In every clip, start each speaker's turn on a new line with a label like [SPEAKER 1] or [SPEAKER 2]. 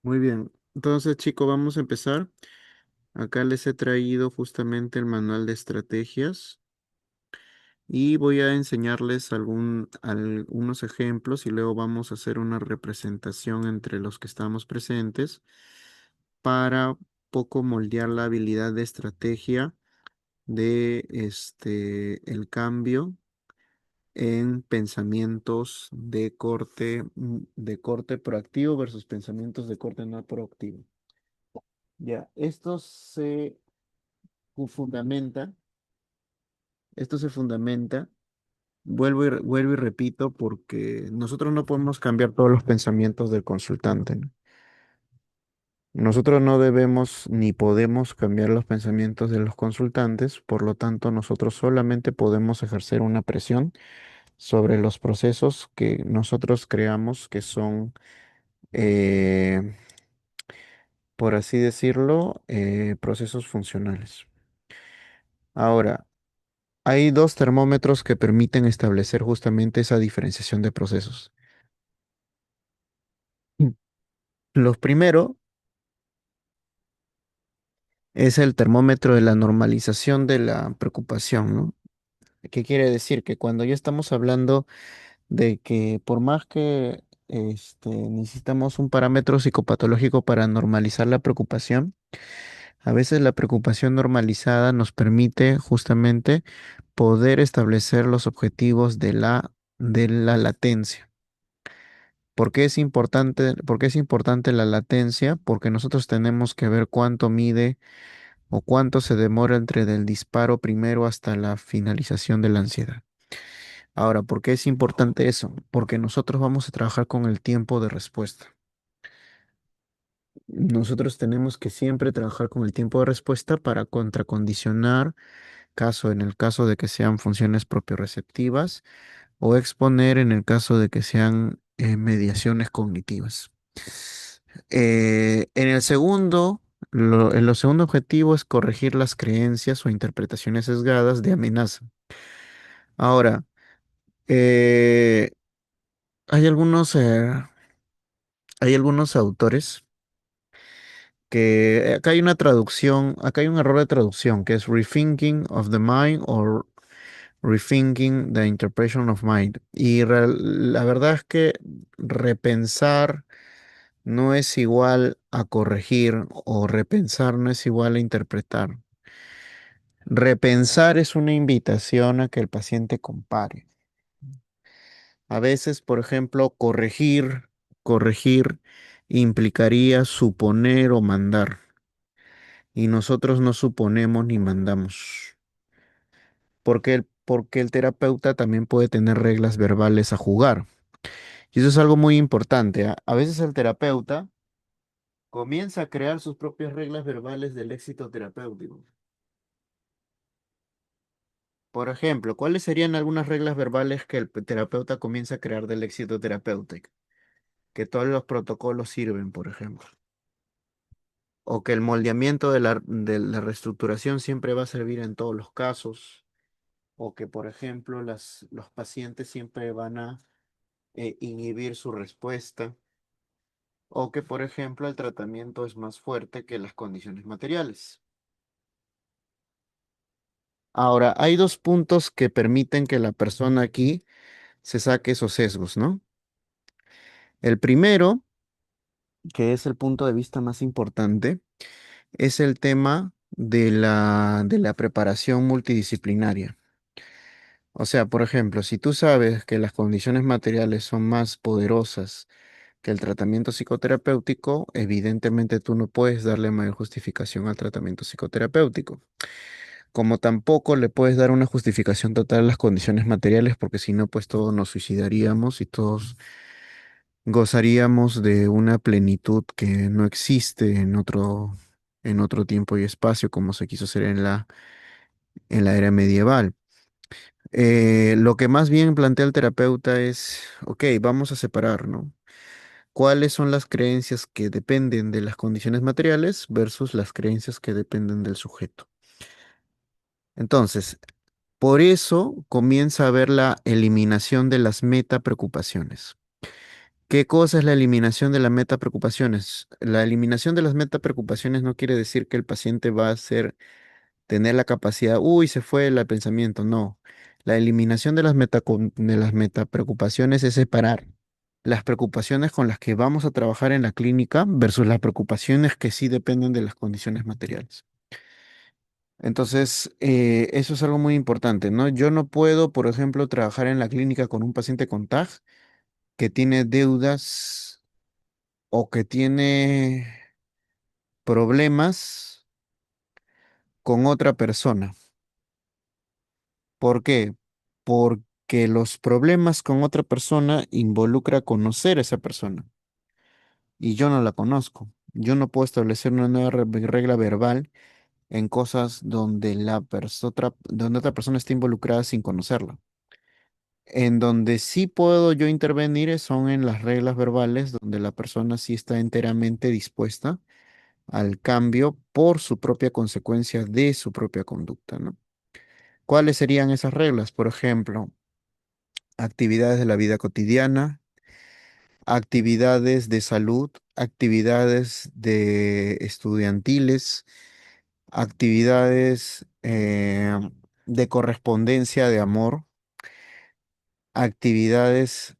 [SPEAKER 1] Muy bien. Entonces, chicos, vamos a empezar. Acá les he traído justamente el manual de estrategias y voy a enseñarles algunos ejemplos y luego vamos a hacer una representación entre los que estamos presentes para poco moldear la habilidad de estrategia de el cambio en pensamientos de corte proactivo versus pensamientos de corte no proactivo. Ya, fundamenta, esto se fundamenta, vuelvo y repito, porque nosotros no podemos cambiar todos los pensamientos del consultante, ¿no? Nosotros no debemos ni podemos cambiar los pensamientos de los consultantes, por lo tanto, nosotros solamente podemos ejercer una presión sobre los procesos que nosotros creamos que son, eh, por así decirlo, procesos funcionales. Ahora, hay dos termómetros que permiten establecer justamente esa diferenciación de procesos. Mm. Los primero es el termómetro de la normalización de la preocupación, ¿no? ¿Qué quiere decir? Que cuando ya estamos hablando de que por más que necesitamos un parámetro psicopatológico para normalizar la preocupación, a veces la preocupación normalizada nos permite justamente poder establecer los objetivos de la latencia. Por qué es importante la latencia? Porque nosotros tenemos que ver cuánto mide o cuánto se demora entre el disparo primero hasta la finalización de la ansiedad. Ahora, ¿por qué es importante eso? Porque nosotros vamos a trabajar con el tiempo de respuesta. Nosotros tenemos que siempre trabajar con el tiempo de respuesta para contracondicionar en el caso de que sean funciones propioreceptivas o exponer en el caso de que sean mediaciones cognitivas. En el segundo, el segundo objetivo es corregir las creencias o interpretaciones sesgadas de amenaza. Ahora, eh, hay algunos autores acá hay una traducción, acá hay un error de traducción que es rethinking of the mind o rethinking the interpretation of mind. Y la verdad es que repensar no es igual a corregir o repensar no es igual a interpretar. Repensar es una invitación a que el paciente compare. A veces, por ejemplo, corregir implicaría suponer o mandar. Y nosotros no suponemos ni mandamos. Porque el terapeuta también puede tener reglas verbales a jugar. Y eso es algo muy importante, ¿ah? A veces el terapeuta comienza a crear sus propias reglas verbales del éxito terapéutico. Por ejemplo, ¿cuáles serían algunas reglas verbales que el terapeuta comienza a crear del éxito terapéutico? Que todos los protocolos sirven, por ejemplo. O que el moldeamiento de la reestructuración siempre va a servir en todos los casos. O que, por ejemplo, los pacientes siempre van a inhibir su respuesta. O que, por ejemplo, el tratamiento es más fuerte que las condiciones materiales. Ahora, hay dos puntos que permiten que la persona aquí se saque esos sesgos, ¿no? El primero, que es el punto de vista más importante, es el tema de la preparación multidisciplinaria. O sea, por ejemplo, si tú sabes que las condiciones materiales son más poderosas que el tratamiento psicoterapéutico, evidentemente tú no puedes darle mayor justificación al tratamiento psicoterapéutico. Como tampoco le puedes dar una justificación total a las condiciones materiales, porque si no, pues todos nos suicidaríamos y todos gozaríamos de una plenitud que no existe en otro tiempo y espacio, como se quiso hacer en la era medieval. Lo que más bien plantea el terapeuta es, ok, vamos a separar, ¿no? ¿Cuáles son las creencias que dependen de las condiciones materiales versus las creencias que dependen del sujeto? Entonces, por eso comienza a haber la eliminación de las metapreocupaciones. ¿Qué cosa es la eliminación de las metapreocupaciones? La eliminación de las metapreocupaciones no quiere decir que el paciente va a tener la capacidad, uy, se fue el pensamiento. No. La eliminación de de las metapreocupaciones es separar las preocupaciones con las que vamos a trabajar en la clínica versus las preocupaciones que sí dependen de las condiciones materiales. Entonces, eso es algo muy importante, ¿no? Yo no puedo, por ejemplo, trabajar en la clínica con un paciente con TAG que tiene deudas o que tiene problemas con otra persona. ¿Por qué? Porque los problemas con otra persona involucra conocer a esa persona y yo no la conozco. Yo no puedo establecer una nueva regla verbal en cosas donde donde otra persona está involucrada sin conocerla. En donde sí puedo yo intervenir son en las reglas verbales, donde la persona sí está enteramente dispuesta al cambio por su propia consecuencia de su propia conducta, ¿no? ¿Cuáles serían esas reglas? Por ejemplo, actividades de la vida cotidiana, actividades de salud, actividades de estudiantiles, actividades de correspondencia de amor, actividades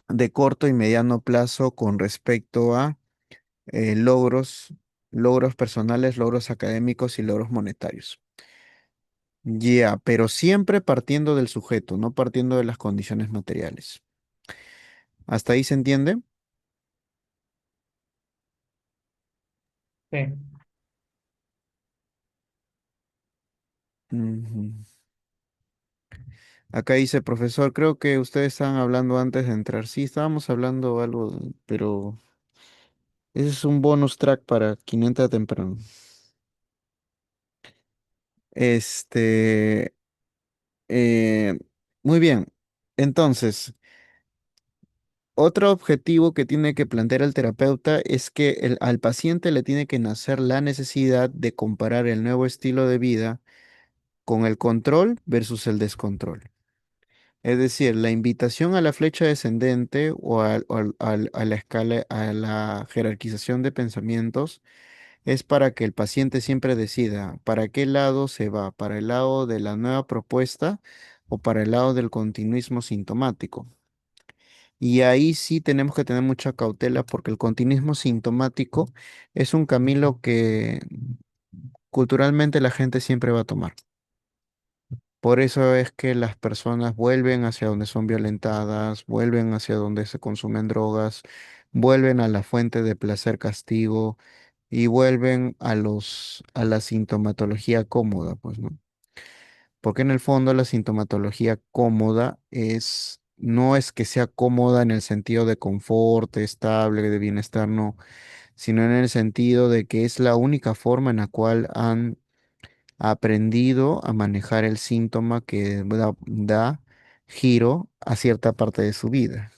[SPEAKER 1] de corto y mediano plazo con respecto a logros, logros personales, logros académicos y logros monetarios. Ya, pero siempre partiendo del sujeto, no partiendo de las condiciones materiales. ¿Hasta ahí se entiende?
[SPEAKER 2] Sí,
[SPEAKER 1] Ujú. Acá dice, profesor, creo que ustedes estaban hablando antes de entrar. Sí, estábamos hablando algo, pero ese es un bonus track para quien entra temprano. Este, eh, muy bien. Entonces, otro objetivo que tiene que plantear el terapeuta es que al paciente le tiene que nacer la necesidad de comparar el nuevo estilo de vida con el control versus el descontrol. Es decir, la invitación a la flecha descendente a la escala, a la jerarquización de pensamientos es para que el paciente siempre decida para qué lado se va, para el lado de la nueva propuesta o para el lado del continuismo sintomático. Y ahí sí tenemos que tener mucha cautela porque el continuismo sintomático es un camino que culturalmente la gente siempre va a tomar. Por eso es que las personas vuelven hacia donde son violentadas, vuelven hacia donde se consumen drogas, vuelven a la fuente de placer castigo y vuelven a la sintomatología cómoda, pues, ¿no? Porque en el fondo la sintomatología cómoda no es que sea cómoda en el sentido de confort, estable, de bienestar, no, sino en el sentido de que es la única forma en la cual han aprendido a manejar el síntoma que da giro a cierta parte de su vida.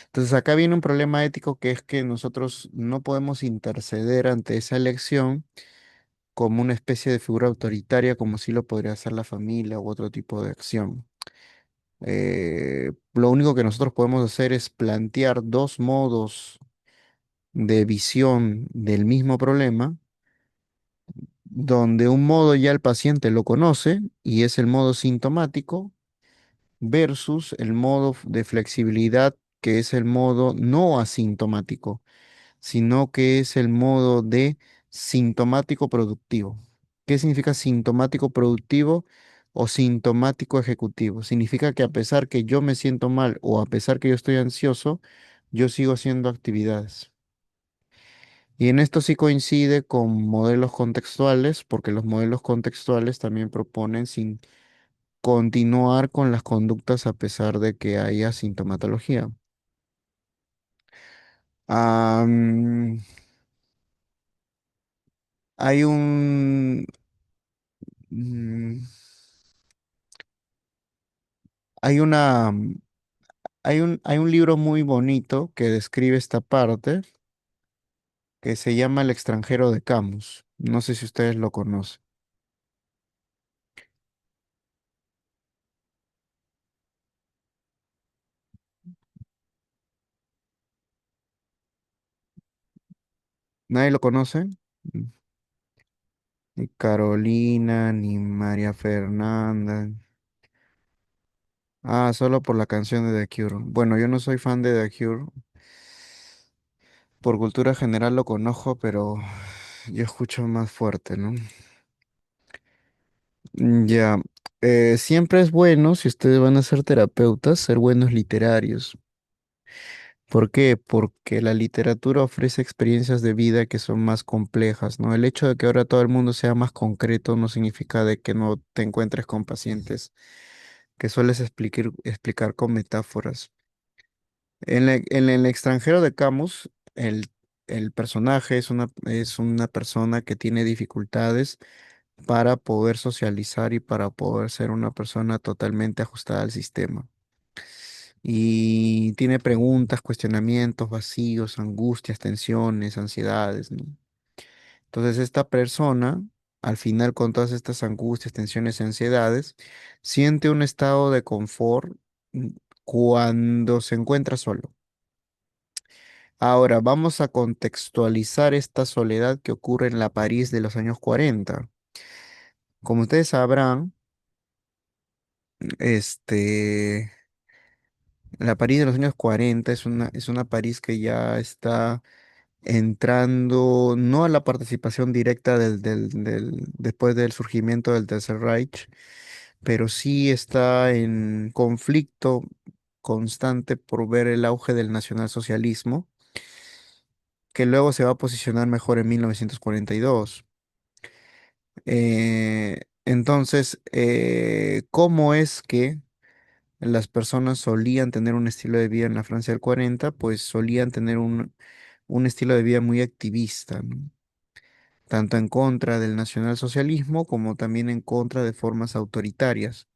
[SPEAKER 1] Entonces acá viene un problema ético que es que nosotros no podemos interceder ante esa elección como una especie de figura autoritaria, como sí lo podría hacer la familia u otro tipo de acción. Lo único que nosotros podemos hacer es plantear dos modos de visión del mismo problema, donde un modo ya el paciente lo conoce y es el modo sintomático, versus el modo de flexibilidad, que es el modo no asintomático, sino que es el modo de sintomático productivo. ¿Qué significa sintomático productivo o sintomático ejecutivo? Significa que a pesar que yo me siento mal o a pesar que yo estoy ansioso, yo sigo haciendo actividades. Y en esto sí coincide con modelos contextuales, porque los modelos contextuales también proponen continuar con las conductas a pesar de que haya sintomatología. Am, hay un, mm, hay una, hay un libro muy bonito que describe esta parte que se llama El extranjero de Camus. No sé si ustedes lo conocen. ¿Nadie lo conoce? Mm, Ni Carolina, ni María Fernanda. Ah, solo por la canción de The Cure. Bueno, yo no soy fan de The Cure. Por cultura general lo conozco, pero yo escucho más fuerte, ¿no? Ya. Siempre es bueno, si ustedes van a ser terapeutas, ser buenos literarios. ¿Por qué? Porque la literatura ofrece experiencias de vida que son más complejas, ¿no? El hecho de que ahora todo el mundo sea más concreto no significa de que no te encuentres con pacientes que sueles explicar con metáforas. En el extranjero de Camus, el personaje es una persona que tiene dificultades para poder socializar y para poder ser una persona totalmente ajustada al sistema. Y tiene preguntas, cuestionamientos, vacíos, angustias, tensiones, ansiedades, ¿no? Entonces esta persona, al final con todas estas angustias, tensiones y ansiedades, siente un estado de confort mm, cuando se encuentra solo. Ahora vamos a contextualizar esta soledad que ocurre en la París de los años 40. Como ustedes sabrán, este, la París de los años 40 es una París que ya está entrando no a la participación directa después del surgimiento del Tercer Reich, pero sí está en conflicto constante por ver el auge del nacionalsocialismo, que luego se va a posicionar mejor en 1942. Entonces, ¿cómo es que las personas solían tener un estilo de vida en la Francia del 40? Pues solían tener un estilo de vida muy activista, ¿no? Tanto en contra del nacionalsocialismo como también en contra de formas autoritarias.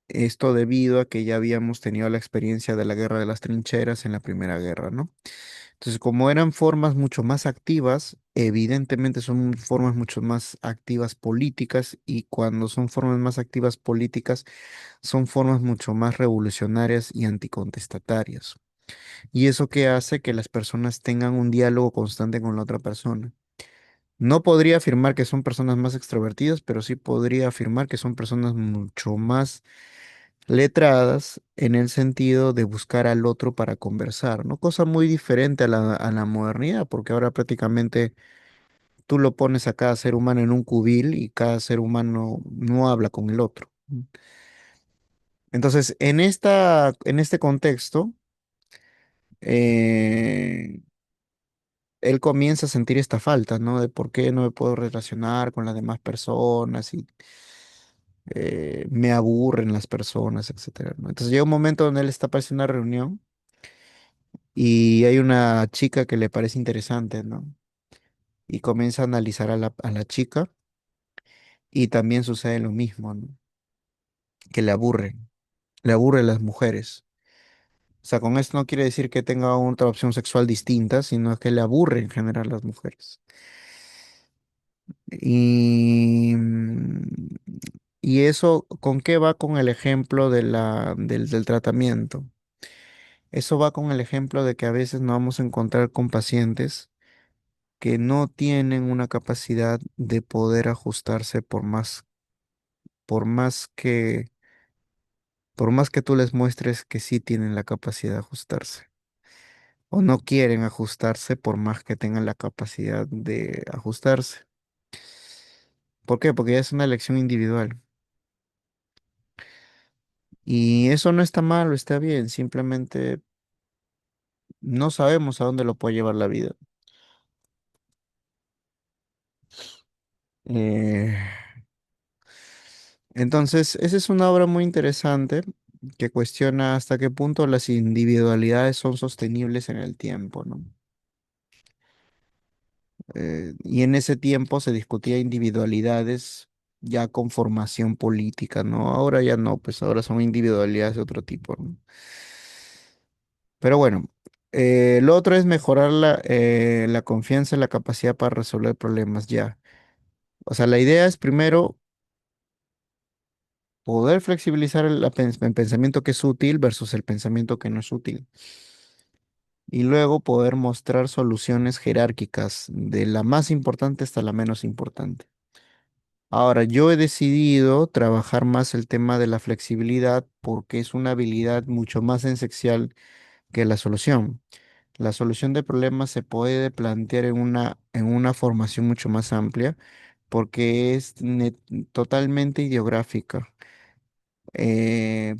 [SPEAKER 1] Esto debido a que ya habíamos tenido la experiencia de la guerra de las trincheras en la Primera Guerra, ¿no? Entonces, como eran formas mucho más activas, evidentemente son formas mucho más activas políticas, y cuando son formas más activas políticas, son formas mucho más revolucionarias y anticontestatarias. Y eso que hace que las personas tengan un diálogo constante con la otra persona. No podría afirmar que son personas más extrovertidas, pero sí podría afirmar que son personas mucho más letradas en el sentido de buscar al otro para conversar, ¿no? Cosa muy diferente a a la modernidad, porque ahora prácticamente tú lo pones a cada ser humano en un cubil y cada ser humano no habla con el otro. Entonces, en este contexto, eh, él comienza a sentir esta falta, ¿no? De por qué no me puedo relacionar con las demás personas y me aburren las personas, etcétera, ¿no? Entonces llega un momento donde él está para hacer una reunión y hay una chica que le parece interesante, ¿no? Y comienza a analizar a a la chica, y también sucede lo mismo, ¿no? Que le aburren las mujeres. O sea, con esto no quiere decir que tenga otra opción sexual distinta, sino que le aburre en general las mujeres. Y, y eso, ¿con qué va con el ejemplo de del tratamiento? Eso va con el ejemplo de que a veces nos vamos a encontrar con pacientes que no tienen una capacidad de poder ajustarse por más por más que tú les muestres que sí tienen la capacidad de ajustarse. O no quieren ajustarse por más que tengan la capacidad de ajustarse. ¿Por qué? Porque ya es una elección individual. Y eso no está mal o está bien, simplemente no sabemos a dónde lo puede llevar la vida. Eh, entonces, esa es una obra muy interesante que cuestiona hasta qué punto las individualidades son sostenibles en el tiempo, ¿no? Y en ese tiempo se discutía individualidades ya con formación política, ¿no? Ahora ya no, pues ahora son individualidades de otro tipo, ¿no? Pero bueno, lo otro es mejorar la confianza y la capacidad para resolver problemas ya. O sea, la idea es primero poder flexibilizar el pensamiento que es útil versus el pensamiento que no es útil. y luego poder mostrar soluciones jerárquicas, de la más importante hasta la menos importante. Ahora, yo he decidido trabajar más el tema de la flexibilidad porque es una habilidad mucho más esencial que la solución. La solución de problemas se puede plantear en una formación mucho más amplia porque es totalmente ideográfica.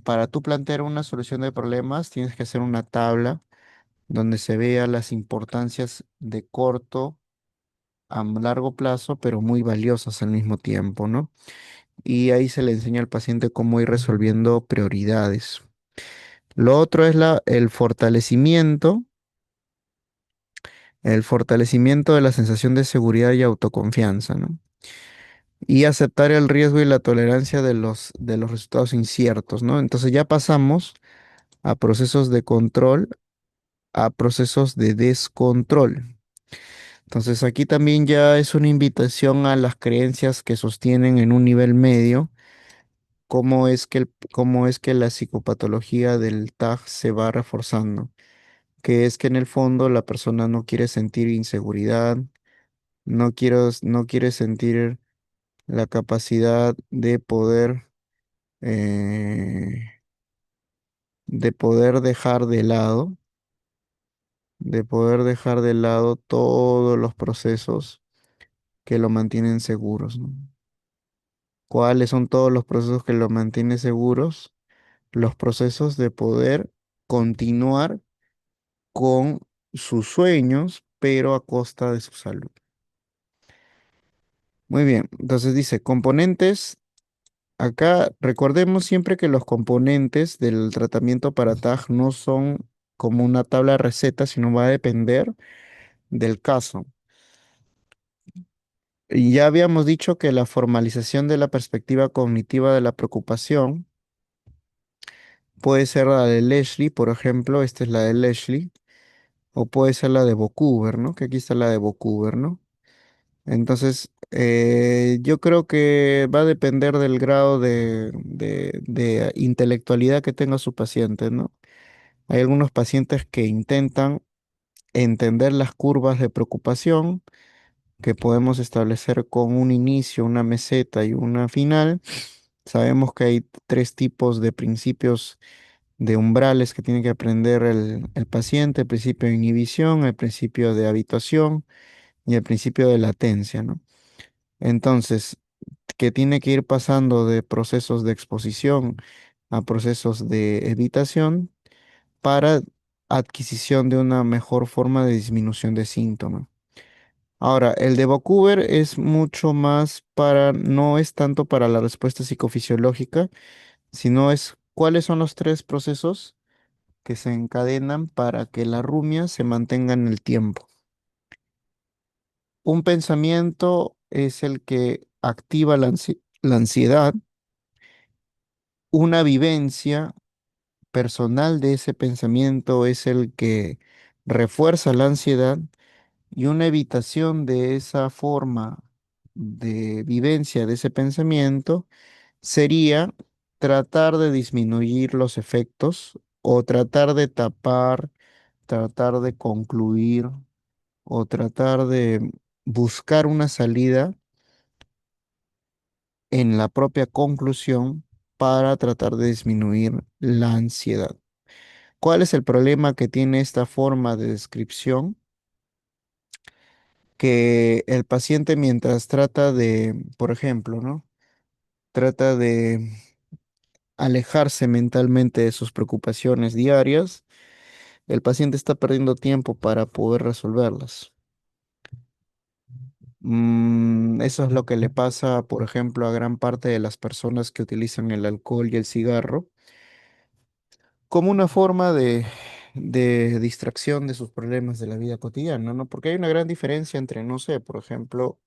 [SPEAKER 1] Para tú plantear una solución de problemas, tienes que hacer una tabla donde se vea las importancias de corto a largo plazo, pero muy valiosas al mismo tiempo, ¿no? Y ahí se le enseña al paciente cómo ir resolviendo prioridades. Lo otro es el fortalecimiento de la sensación de seguridad y autoconfianza, ¿no? Y aceptar el riesgo y la tolerancia de los resultados inciertos, ¿no? Entonces ya pasamos a procesos de control, a procesos de descontrol. Entonces aquí también ya es una invitación a las creencias que sostienen en un nivel medio cómo es que la psicopatología del TAG se va reforzando, que es que en el fondo la persona no quiere sentir inseguridad, no quiere sentir la capacidad eh, de poder dejar de lado, de poder dejar de lado todos los procesos que lo mantienen seguros, ¿no? ¿Cuáles son todos los procesos que lo mantienen seguros? Los procesos de poder continuar con sus sueños, pero a costa de su salud. Muy bien, entonces dice, componentes. Acá recordemos siempre que los componentes del tratamiento para TAG no son como una tabla de recetas, sino va a depender del caso. Y ya habíamos dicho que la formalización de la perspectiva cognitiva de la preocupación puede ser la de Leslie, por ejemplo, esta es la de Leslie, o puede ser la de Bocuber, ¿no? Que aquí está la de Bocuber, ¿no? Entonces, yo creo que va a depender del grado de intelectualidad que tenga su paciente, ¿no? Hay algunos pacientes que intentan entender las curvas de preocupación que podemos establecer con un inicio, una meseta y una final. Sabemos que hay tres tipos de principios de umbrales que tiene que aprender el paciente: el principio de inhibición, el principio de habituación y el principio de latencia, ¿no? Entonces, que tiene que ir pasando de procesos de exposición a procesos de evitación para adquisición de una mejor forma de disminución de síntomas. Ahora, el de Vancouver es mucho más no es tanto para la respuesta psicofisiológica, sino es cuáles son los tres procesos que se encadenan para que la rumia se mantenga en el tiempo. Un pensamiento es el que activa la ansiedad, una vivencia personal de ese pensamiento es el que refuerza la ansiedad, y una evitación de esa forma de vivencia de ese pensamiento sería tratar de disminuir los efectos o tratar de tapar, tratar de concluir o tratar de buscar una salida en la propia conclusión para tratar de disminuir la ansiedad. ¿Cuál es el problema que tiene esta forma de descripción? Que el paciente mientras trata de, por ejemplo, ¿no? Trata de alejarse mentalmente de sus preocupaciones diarias, el paciente está perdiendo tiempo para poder resolverlas. Eso es lo que le pasa, por ejemplo, a gran parte de las personas que utilizan el alcohol y el cigarro como una forma de distracción de sus problemas de la vida cotidiana, ¿no? Porque hay una gran diferencia entre, no sé, por ejemplo,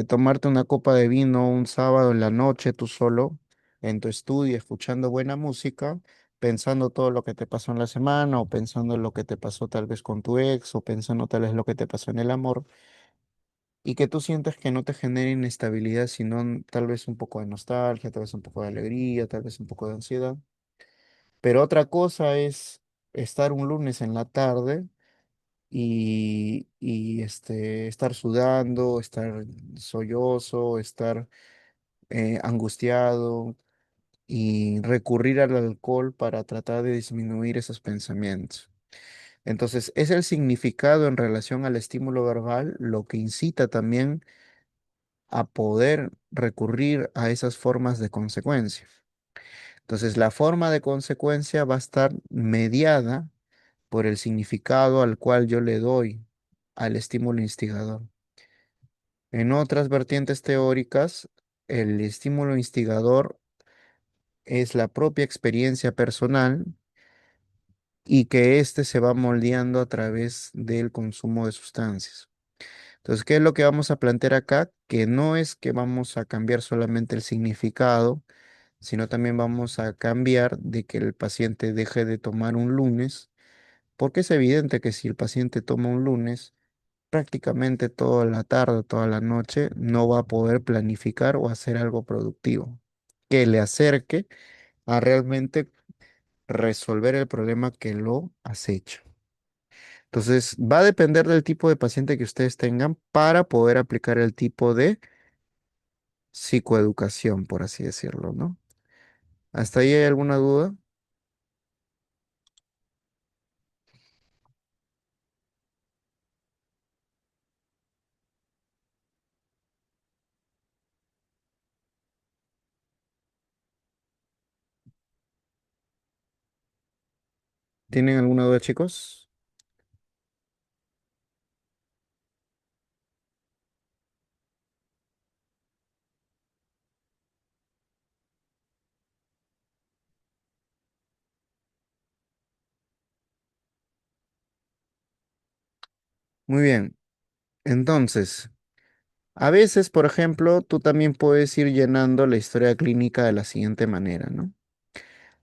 [SPEAKER 1] tomarte una copa de vino un sábado en la noche tú solo en tu estudio, escuchando buena música, pensando todo lo que te pasó en la semana, o pensando lo que te pasó tal vez con tu ex, o pensando tal vez lo que te pasó en el amor, y que tú sientes que no te genera inestabilidad, sino tal vez un poco de nostalgia, tal vez un poco de alegría, tal vez un poco de ansiedad. Pero otra cosa es estar un lunes en la tarde estar sudando, estar sollozo, estar angustiado y recurrir al alcohol para tratar de disminuir esos pensamientos. Entonces, es el significado en relación al estímulo verbal lo que incita también a poder recurrir a esas formas de consecuencia. Entonces, la forma de consecuencia va a estar mediada por el significado al cual yo le doy al estímulo instigador. En otras vertientes teóricas, el estímulo instigador es la propia experiencia personal y que éste se va moldeando a través del consumo de sustancias. Entonces, ¿qué es lo que vamos a plantear acá? Que no es que vamos a cambiar solamente el significado, sino también vamos a cambiar de que el paciente deje de tomar un lunes, porque es evidente que si el paciente toma un lunes, prácticamente toda la tarde, toda la noche, no va a poder planificar o hacer algo productivo que le acerque a realmente resolver el problema que lo acecha. Entonces, va a depender del tipo de paciente que ustedes tengan para poder aplicar el tipo de psicoeducación, por así decirlo, ¿no? ¿Hasta ahí hay alguna duda? ¿Tienen alguna duda, chicos? Muy bien. Entonces, a veces, por ejemplo, tú también puedes ir llenando la historia clínica de la siguiente manera, ¿no?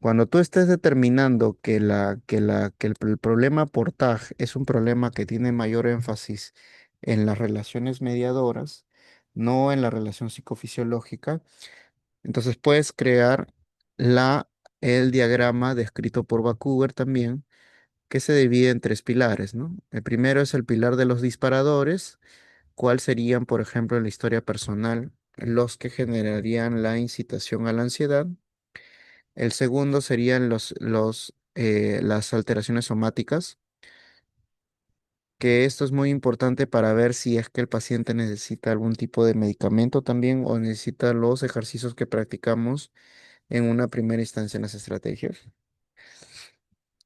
[SPEAKER 1] Cuando tú estés determinando que el problema por TAG es un problema que tiene mayor énfasis en las relaciones mediadoras, no en la relación psicofisiológica, entonces puedes crear la, el diagrama descrito por Vancouver también, que se divide en tres pilares, ¿no? El primero es el pilar de los disparadores, cuál serían, por ejemplo, en la historia personal, los que generarían la incitación a la ansiedad. El segundo serían las alteraciones somáticas, que esto es muy importante para ver si es que el paciente necesita algún tipo de medicamento también o necesita los ejercicios que practicamos en una primera instancia en las estrategias.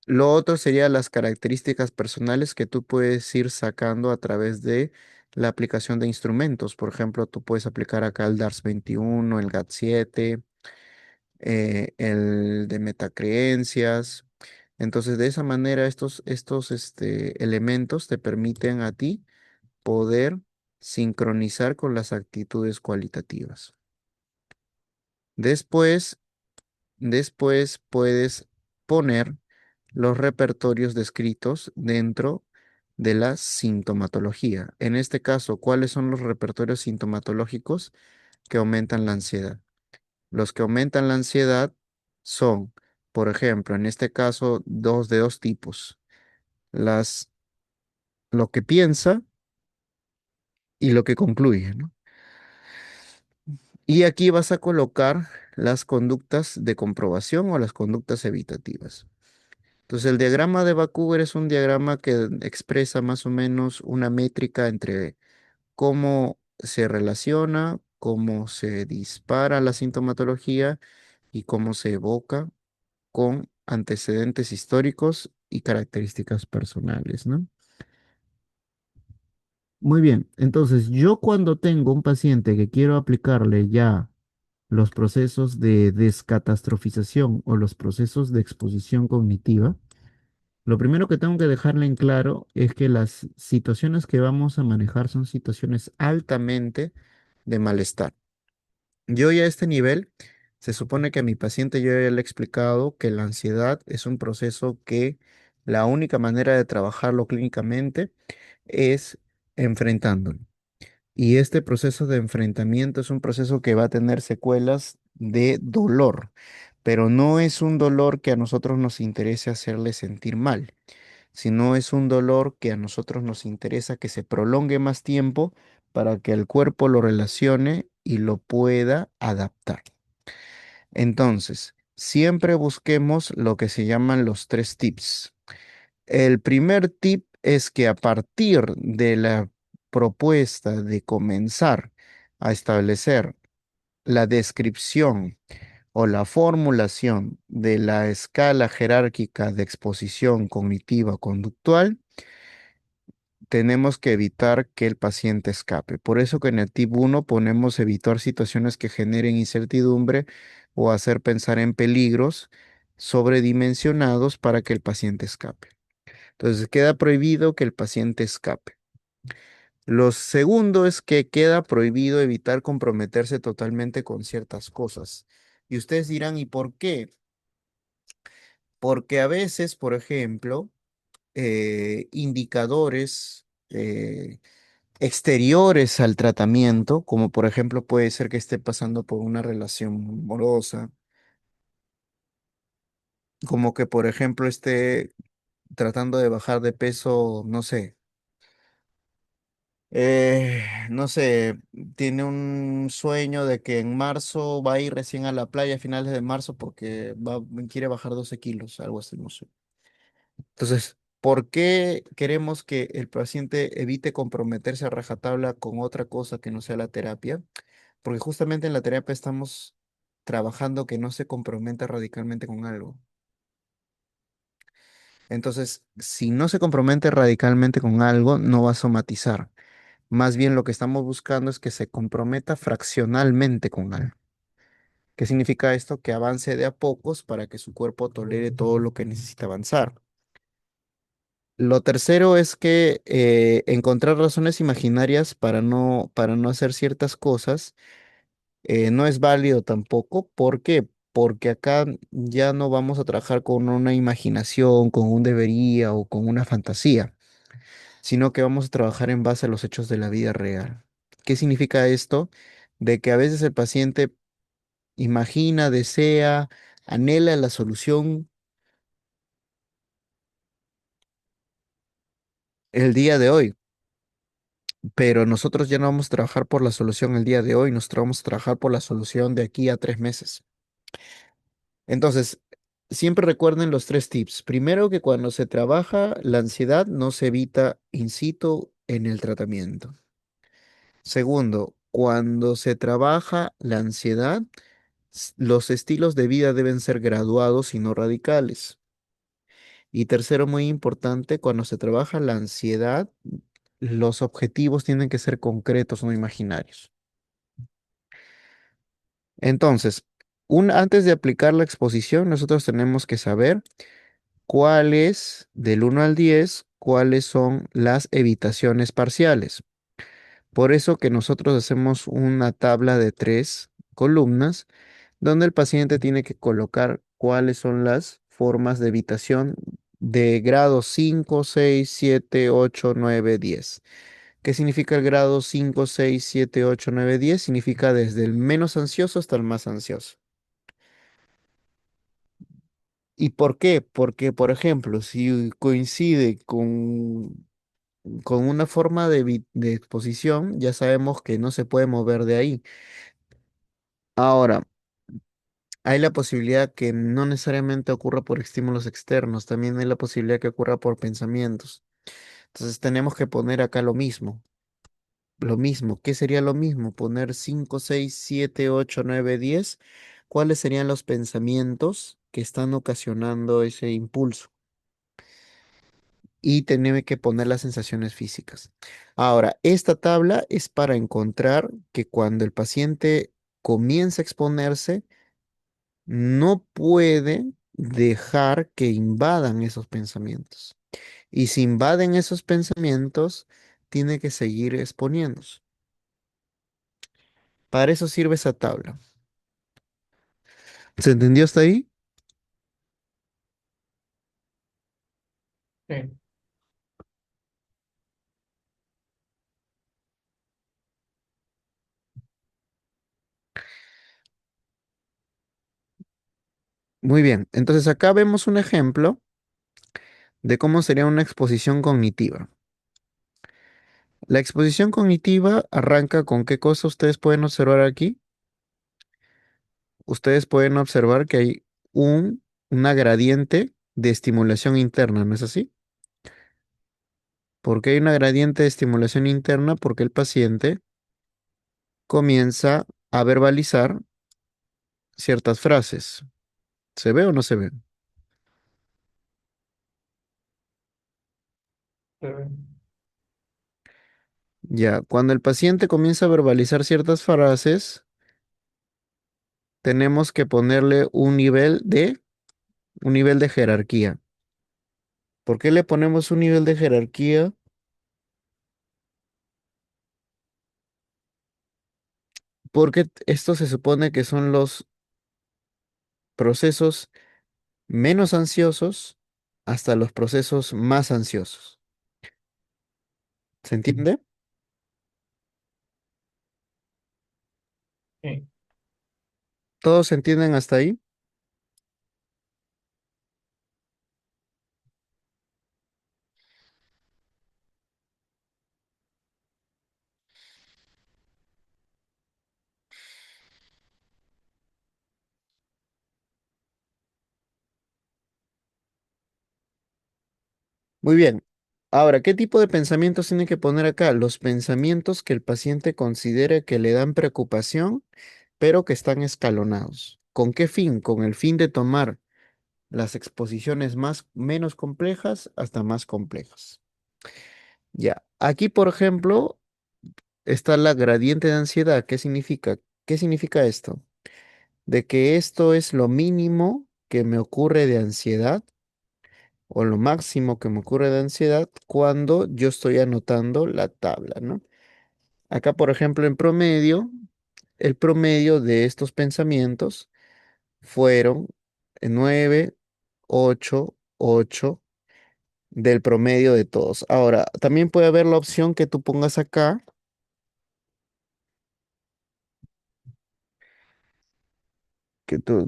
[SPEAKER 1] Lo otro sería las características personales que tú puedes ir sacando a través de la aplicación de instrumentos. Por ejemplo, tú puedes aplicar acá el DARS 21, el GAT-7, el de metacreencias. Entonces, de esa manera, estos elementos te permiten a ti poder sincronizar con las actitudes cualitativas. Después, después puedes poner los repertorios descritos dentro de la sintomatología. En este caso, ¿cuáles son los repertorios sintomatológicos que aumentan la ansiedad? Los que aumentan la ansiedad son, por ejemplo, en este caso, dos tipos. Las, lo que piensa y lo que concluye, ¿no? Y aquí vas a colocar las conductas de comprobación o las conductas evitativas. Entonces, el diagrama de Vancouver es un diagrama que expresa más o menos una métrica entre cómo se relaciona, cómo se dispara la sintomatología y cómo se evoca con antecedentes históricos y características personales, ¿no? Muy bien, entonces yo cuando tengo un paciente que quiero aplicarle ya los procesos de descatastrofización o los procesos de exposición cognitiva, lo primero que tengo que dejarle en claro es que las situaciones que vamos a manejar son situaciones altamente de malestar. Yo ya a este nivel, se supone que a mi paciente yo ya le he explicado que la ansiedad es un proceso que la única manera de trabajarlo clínicamente es enfrentándolo. Y este proceso de enfrentamiento es un proceso que va a tener secuelas de dolor. pero no es un dolor que a nosotros nos interese hacerle sentir mal, sino es un dolor que a nosotros nos interesa que se prolongue más tiempo para que el cuerpo lo relacione y lo pueda adaptar. Entonces, siempre busquemos lo que se llaman los tres tips. El primer tip es que a partir de la propuesta de comenzar a establecer la descripción o la formulación de la escala jerárquica de exposición cognitiva conductual, tenemos que evitar que el paciente escape. Por eso que en el tip uno ponemos evitar situaciones que generen incertidumbre o hacer pensar en peligros sobredimensionados para que el paciente escape. Entonces queda prohibido que el paciente escape. Lo segundo es que queda prohibido evitar comprometerse totalmente con ciertas cosas. Y ustedes dirán, ¿y por qué? Porque a veces, por ejemplo, indicadores exteriores al tratamiento, como por ejemplo puede ser que esté pasando por una relación amorosa, como que por ejemplo esté tratando de bajar de peso, no sé. No sé, tiene un sueño de que en marzo va a ir recién a la playa a finales de marzo porque quiere bajar 12 kilos, algo así, no sé. Entonces, ¿por qué queremos que el paciente evite comprometerse a rajatabla con otra cosa que no sea la terapia? Porque justamente en la terapia estamos trabajando que no se comprometa radicalmente con algo. Entonces, si no se compromete radicalmente con algo, no va a somatizar. Más bien lo que estamos buscando es que se comprometa fraccionalmente con algo. ¿Qué significa esto? Que avance de a pocos para que su cuerpo tolere todo lo que necesita avanzar. Lo tercero es que encontrar razones imaginarias para no hacer ciertas cosas no es válido tampoco. ¿Por qué? Porque acá ya no vamos a trabajar con una imaginación, con un debería o con una fantasía, sino que vamos a trabajar en base a los hechos de la vida real. ¿Qué significa esto? De que a veces el paciente imagina, desea, anhela la solución el día de hoy, pero nosotros ya no vamos a trabajar por la solución el día de hoy, nosotros vamos a trabajar por la solución de aquí a 3 meses. Entonces, siempre recuerden los tres tips. Primero, que cuando se trabaja la ansiedad no se evita in situ en el tratamiento. Segundo, cuando se trabaja la ansiedad, los estilos de vida deben ser graduados y no radicales. Y tercero, muy importante, cuando se trabaja la ansiedad, los objetivos tienen que ser concretos, no imaginarios. Entonces, antes de aplicar la exposición, nosotros tenemos que saber cuáles, del 1 al 10, cuáles son las evitaciones parciales. Por eso que nosotros hacemos una tabla de 3 columnas donde el paciente tiene que colocar cuáles son las formas de evitación de grado 5, 6, 7, 8, 9, 10. ¿Qué significa el grado 5, 6, 7, 8, 9, 10? Significa desde el menos ansioso hasta el más ansioso. ¿Y por qué? Porque, por ejemplo, si coincide con una forma de exposición, ya sabemos que no se puede mover de ahí. Ahora, hay la posibilidad que no necesariamente ocurra por estímulos externos, también hay la posibilidad que ocurra por pensamientos. Entonces tenemos que poner acá lo mismo. Lo mismo, ¿qué sería lo mismo? Poner 5, 6, 7, 8, 9, 10. ¿Cuáles serían los pensamientos que están ocasionando ese impulso? Y tener que poner las sensaciones físicas. Ahora, esta tabla es para encontrar que cuando el paciente comienza a exponerse, no puede dejar que invadan esos pensamientos. Y si invaden esos pensamientos, tiene que seguir exponiéndose. Para eso sirve esa tabla. ¿Se entendió hasta ahí?
[SPEAKER 2] Sí.
[SPEAKER 1] Muy bien, entonces acá vemos un ejemplo de cómo sería una exposición cognitiva. La exposición cognitiva arranca con qué cosa ustedes pueden observar aquí. Ustedes pueden observar que hay una gradiente de estimulación interna, ¿no es así? ¿Por qué hay una gradiente de estimulación interna? Porque el paciente comienza a verbalizar ciertas frases. ¿Se ve o no se ve?
[SPEAKER 2] Pero,
[SPEAKER 1] Ya, cuando el paciente comienza a verbalizar ciertas frases, tenemos que ponerle un nivel de jerarquía. ¿Por qué le ponemos un nivel de jerarquía? Porque esto se supone que son los procesos menos ansiosos hasta los procesos más ansiosos. ¿Se entiende?
[SPEAKER 2] sí,
[SPEAKER 1] ¿Todos se entienden hasta ahí? Muy bien. Ahora, ¿qué tipo de pensamientos tiene que poner acá? Los pensamientos que el paciente considere que le dan preocupación, pero que están escalonados. ¿Con qué fin? Con el fin de tomar las exposiciones menos complejas hasta más complejas. Ya, aquí, por ejemplo, está la gradiente de ansiedad. ¿Qué significa? ¿Qué significa esto? De que esto es lo mínimo que me ocurre de ansiedad o lo máximo que me ocurre de ansiedad cuando yo estoy anotando la tabla, ¿no? Acá, por ejemplo, en promedio, el promedio de estos pensamientos fueron 9, 8, 8 del promedio de todos. Ahora, también puede haber la opción que tú pongas acá,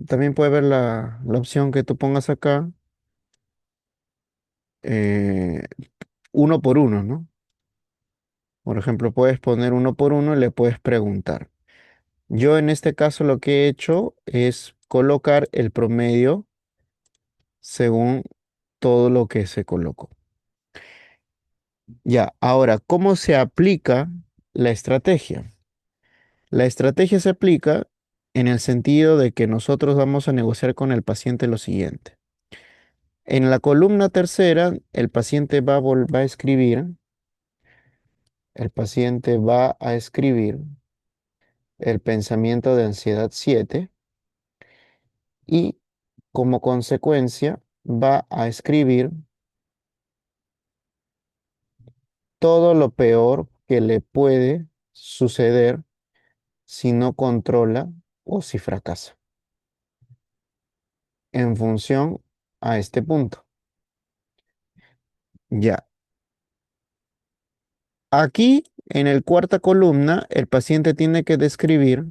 [SPEAKER 1] también puede haber la opción que tú pongas acá, eh, uno por uno, ¿no? Por ejemplo, puedes poner uno por uno y le puedes preguntar. Yo en este caso lo que he hecho es colocar el promedio según todo lo que se colocó. Ya, ahora, ¿cómo se aplica la estrategia? La estrategia se aplica en el sentido de que nosotros vamos a negociar con el paciente lo siguiente. En la columna tercera, el paciente va a escribir el pensamiento de ansiedad 7 y como consecuencia va a escribir todo lo peor que le puede suceder si no controla o si fracasa en función a este punto. Ya, aquí en el cuarta columna, el paciente tiene que describir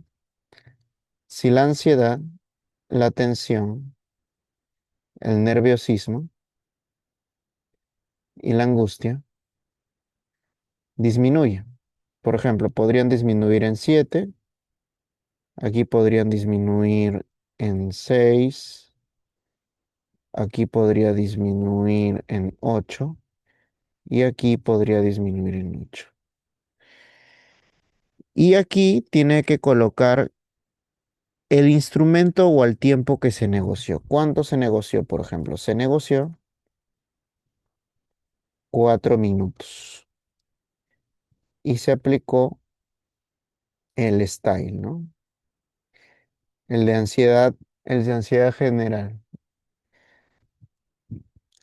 [SPEAKER 1] si la ansiedad, la tensión, el nerviosismo y la angustia disminuye. Por ejemplo, podrían disminuir en 7, aquí podrían disminuir en 6, aquí podría disminuir en 8 y aquí podría disminuir en 8. Y aquí tiene que colocar el instrumento o el tiempo que se negoció. ¿Cuánto se negoció, por ejemplo? Se negoció 4 minutos y se aplicó el style, ¿no? El de ansiedad, el de ansiedad general.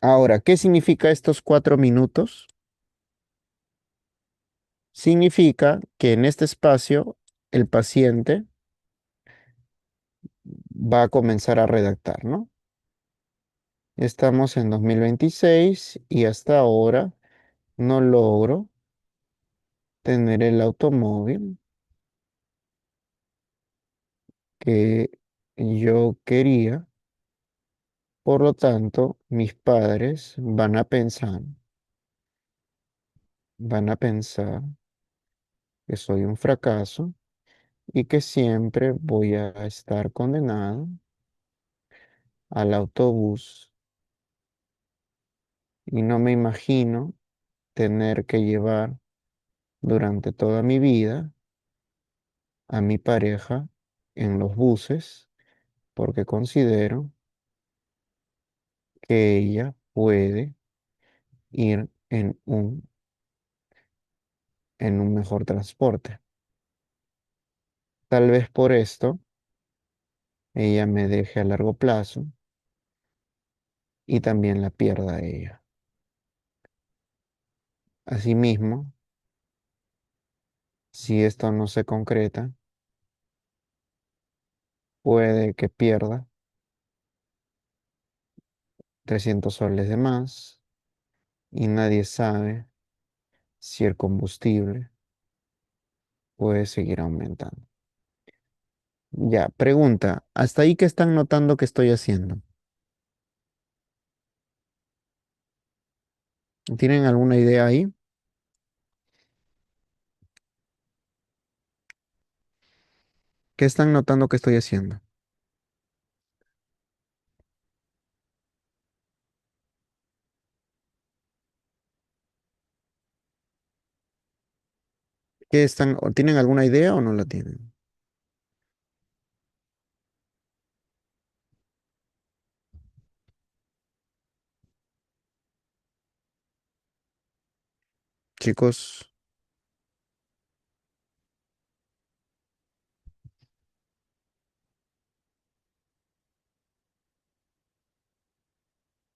[SPEAKER 1] Ahora, ¿qué significa estos 4 minutos? Significa que en este espacio el paciente va a comenzar a redactar, ¿no? Estamos en 2026 y hasta ahora no logro tener el automóvil que yo quería Por lo tanto, mis padres van a pensar que soy un fracaso y que siempre voy a estar condenado al autobús y no me imagino tener que llevar durante toda mi vida a mi pareja en los buses porque considero que ella puede ir en un mejor transporte. Tal vez por esto ella me deje a largo plazo y también la pierda a ella. Asimismo, si esto no se concreta, puede que pierda 300 soles de más y nadie sabe si el combustible puede seguir aumentando. Ya, pregunta, ¿hasta ahí qué están notando que estoy haciendo? ¿Tienen alguna idea ahí? ¿Qué están notando que estoy haciendo? ¿Qué están, o tienen alguna idea o no la tienen? Chicos,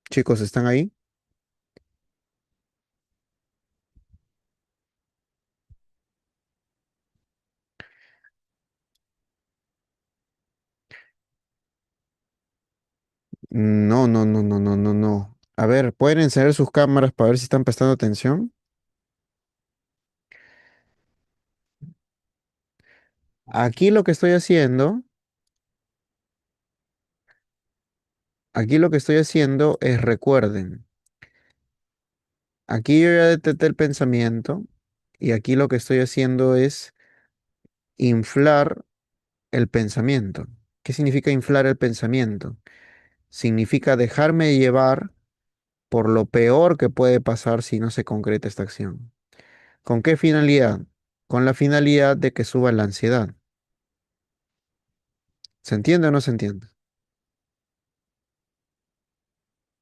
[SPEAKER 1] chicos, ¿están ahí? No, no, no, no, no, no, no. A ver, ¿pueden encender sus cámaras para ver si están prestando atención? Aquí lo que estoy haciendo, aquí lo que estoy haciendo es recuerden, aquí yo ya detecté el pensamiento y aquí lo que estoy haciendo es inflar el pensamiento. ¿Qué significa inflar el pensamiento? Significa dejarme llevar por lo peor que puede pasar si no se concreta esta acción. ¿Con qué finalidad? Con la finalidad de que suba la ansiedad. ¿Se entiende o no se entiende?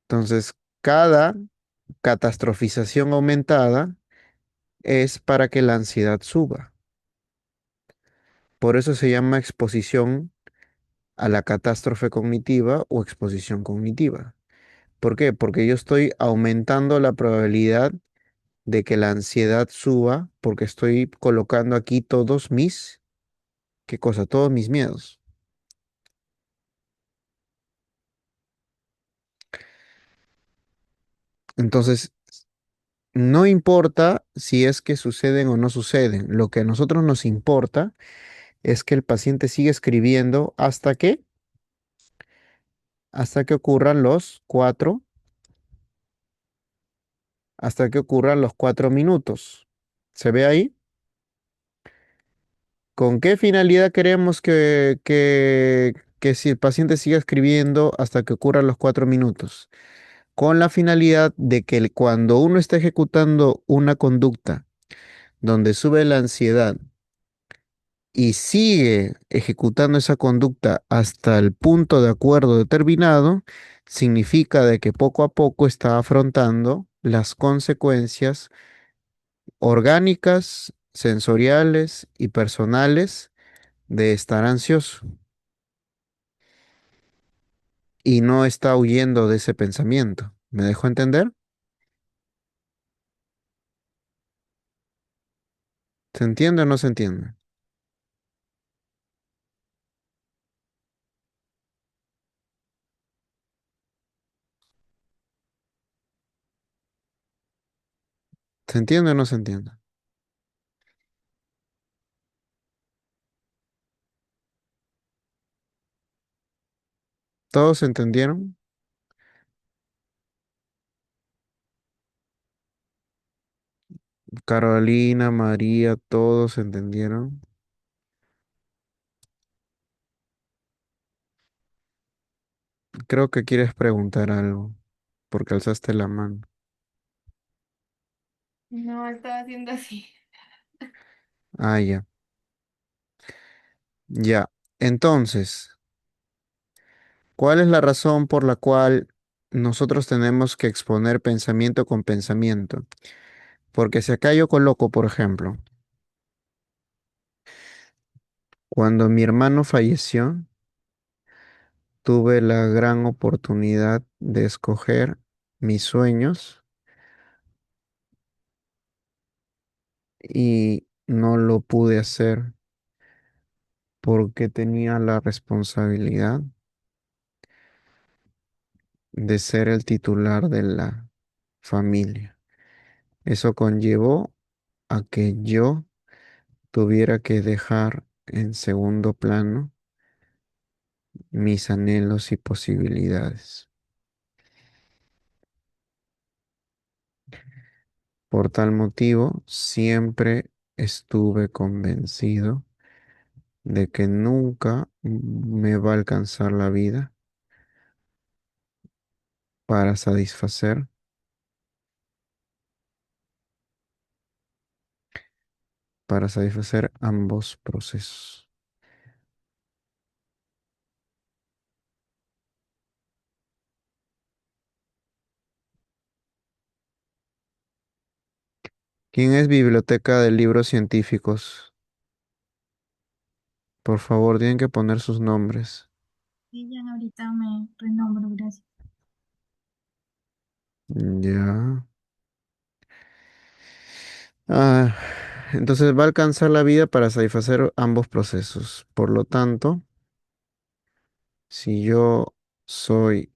[SPEAKER 1] Entonces, cada catastrofización aumentada es para que la ansiedad suba. Por eso se llama exposición a la catástrofe cognitiva o exposición cognitiva. ¿Por qué? Porque yo estoy aumentando la probabilidad de que la ansiedad suba porque estoy colocando aquí todos mis, ¿qué cosa? Todos mis miedos. Entonces, no importa si es que suceden o no suceden. Lo que a nosotros nos importa es que el paciente siga escribiendo hasta que ocurran hasta que ocurran los 4 minutos. ¿Se ve ahí? ¿Con qué finalidad queremos que si el paciente siga escribiendo hasta que ocurran los 4 minutos? Con la finalidad de que cuando uno está ejecutando una conducta donde sube la ansiedad y sigue ejecutando esa conducta hasta el punto de acuerdo determinado, significa de que poco a poco está afrontando las consecuencias orgánicas, sensoriales y personales de estar ansioso y no está huyendo de ese pensamiento. ¿Me dejo entender? ¿Se entiende o no se entiende? ¿Se entiende o no se entiende? ¿Todos entendieron? Carolina, María, todos entendieron. Creo que quieres preguntar algo, porque alzaste la mano.
[SPEAKER 2] No, estaba haciendo así.
[SPEAKER 1] Ah, ya. Ya. Entonces, ¿cuál es la razón por la cual nosotros tenemos que exponer pensamiento con pensamiento? Porque si acá yo coloco, por ejemplo, cuando mi hermano falleció, tuve la gran oportunidad de escoger mis sueños y no lo pude hacer porque tenía la responsabilidad de ser el titular de la familia. Eso conllevó a que yo tuviera que dejar en segundo plano mis anhelos y posibilidades. Por tal motivo, siempre estuve convencido de que nunca me va a alcanzar la vida para satisfacer ambos procesos. ¿Quién es Biblioteca de Libros Científicos? Por favor, tienen que poner sus nombres.
[SPEAKER 3] Sí, ya ahorita me renombro, gracias.
[SPEAKER 1] Ya. Ah, entonces va a alcanzar la vida para satisfacer ambos procesos. Por lo tanto, si yo soy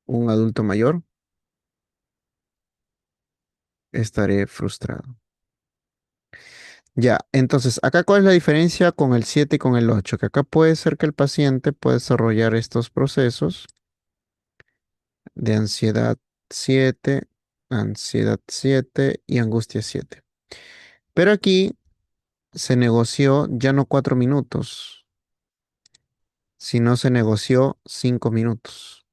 [SPEAKER 1] un adulto mayor, estaré frustrado. Ya, entonces, acá cuál es la diferencia con el 7 y con el 8, que acá puede ser que el paciente pueda desarrollar estos procesos de ansiedad 7 y angustia 7. Pero aquí se negoció ya no 4 minutos, sino se negoció 5 minutos.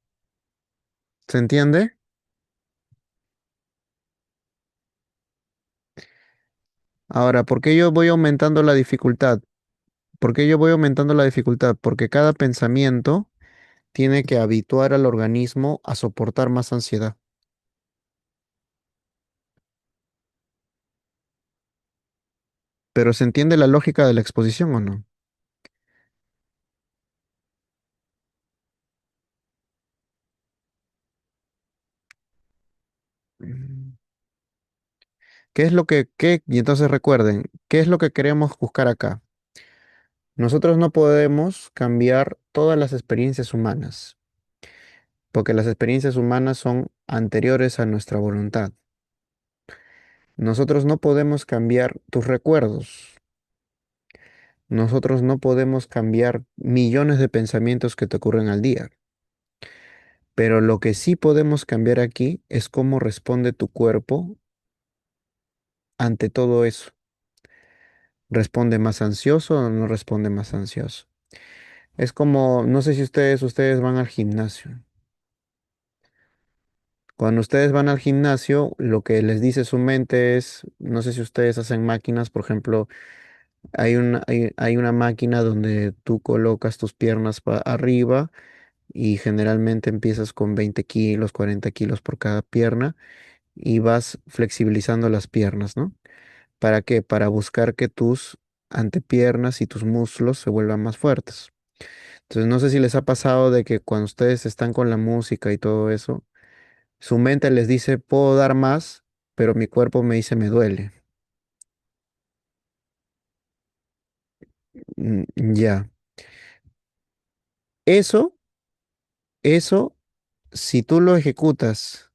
[SPEAKER 1] ¿Se entiende? Ahora, ¿por qué yo voy aumentando la dificultad? ¿Por qué yo voy aumentando la dificultad? Porque cada pensamiento tiene que habituar al organismo a soportar más ansiedad. Pero ¿se entiende la lógica de la exposición o no? Mm. ¿Qué es lo y entonces recuerden, ¿qué es lo que queremos buscar acá? Nosotros no podemos cambiar todas las experiencias humanas, porque las experiencias humanas son anteriores a nuestra voluntad. Nosotros no podemos cambiar tus recuerdos. Nosotros no podemos cambiar millones de pensamientos que te ocurren al día. Pero lo que sí podemos cambiar aquí es cómo responde tu cuerpo ante todo eso. ¿Responde más ansioso o no responde más ansioso? Es como, no sé si ustedes van al gimnasio. Cuando ustedes van al gimnasio, lo que les dice su mente es, no sé si ustedes hacen máquinas, por ejemplo, hay una máquina donde tú colocas tus piernas arriba y generalmente empiezas con 20 kilos, 40 kilos por cada pierna y vas flexibilizando las piernas, ¿no? ¿Para qué? Para buscar que tus antepiernas y tus muslos se vuelvan más fuertes. Entonces, no sé si les ha pasado de que cuando ustedes están con la música y todo eso, su mente les dice, puedo dar más, pero mi cuerpo me dice, me duele. Ya. Eso, eso, si tú lo ejecutas,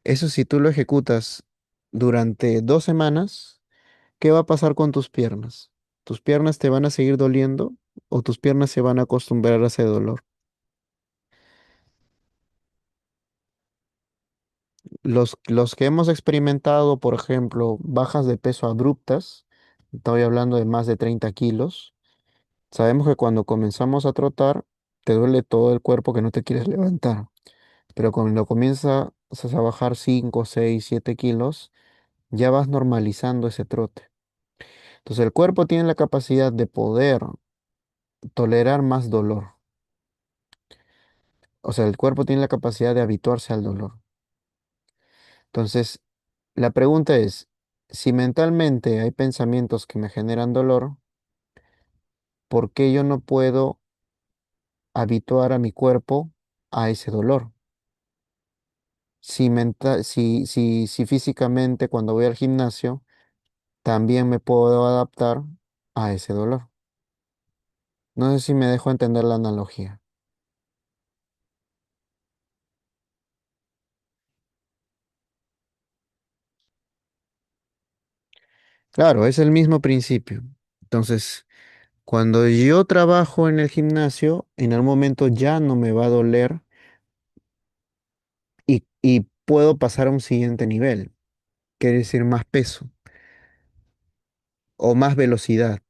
[SPEAKER 1] eso si tú lo ejecutas durante 2 semanas, ¿qué va a pasar con tus piernas? ¿Tus piernas te van a seguir doliendo o tus piernas se van a acostumbrar a ese dolor? los que hemos experimentado, por ejemplo, bajas de peso abruptas, estoy hablando de más de 30 kilos, sabemos que cuando comenzamos a trotar, te duele todo el cuerpo que no te quieres levantar, pero cuando comienzas a bajar 5, 6, 7 kilos, ya vas normalizando ese trote. Entonces el cuerpo tiene la capacidad de poder tolerar más dolor. O sea, el cuerpo tiene la capacidad de habituarse al dolor. Entonces, la pregunta es, si mentalmente hay pensamientos que me generan dolor, ¿por qué yo no puedo habituar a mi cuerpo a ese dolor? Si físicamente cuando voy al gimnasio también me puedo adaptar a ese dolor. No sé si me dejo entender la analogía. Claro, es el mismo principio. Entonces, cuando yo trabajo en el gimnasio, en algún momento ya no me va a doler y puedo pasar a un siguiente nivel, quiere decir más peso o más velocidad.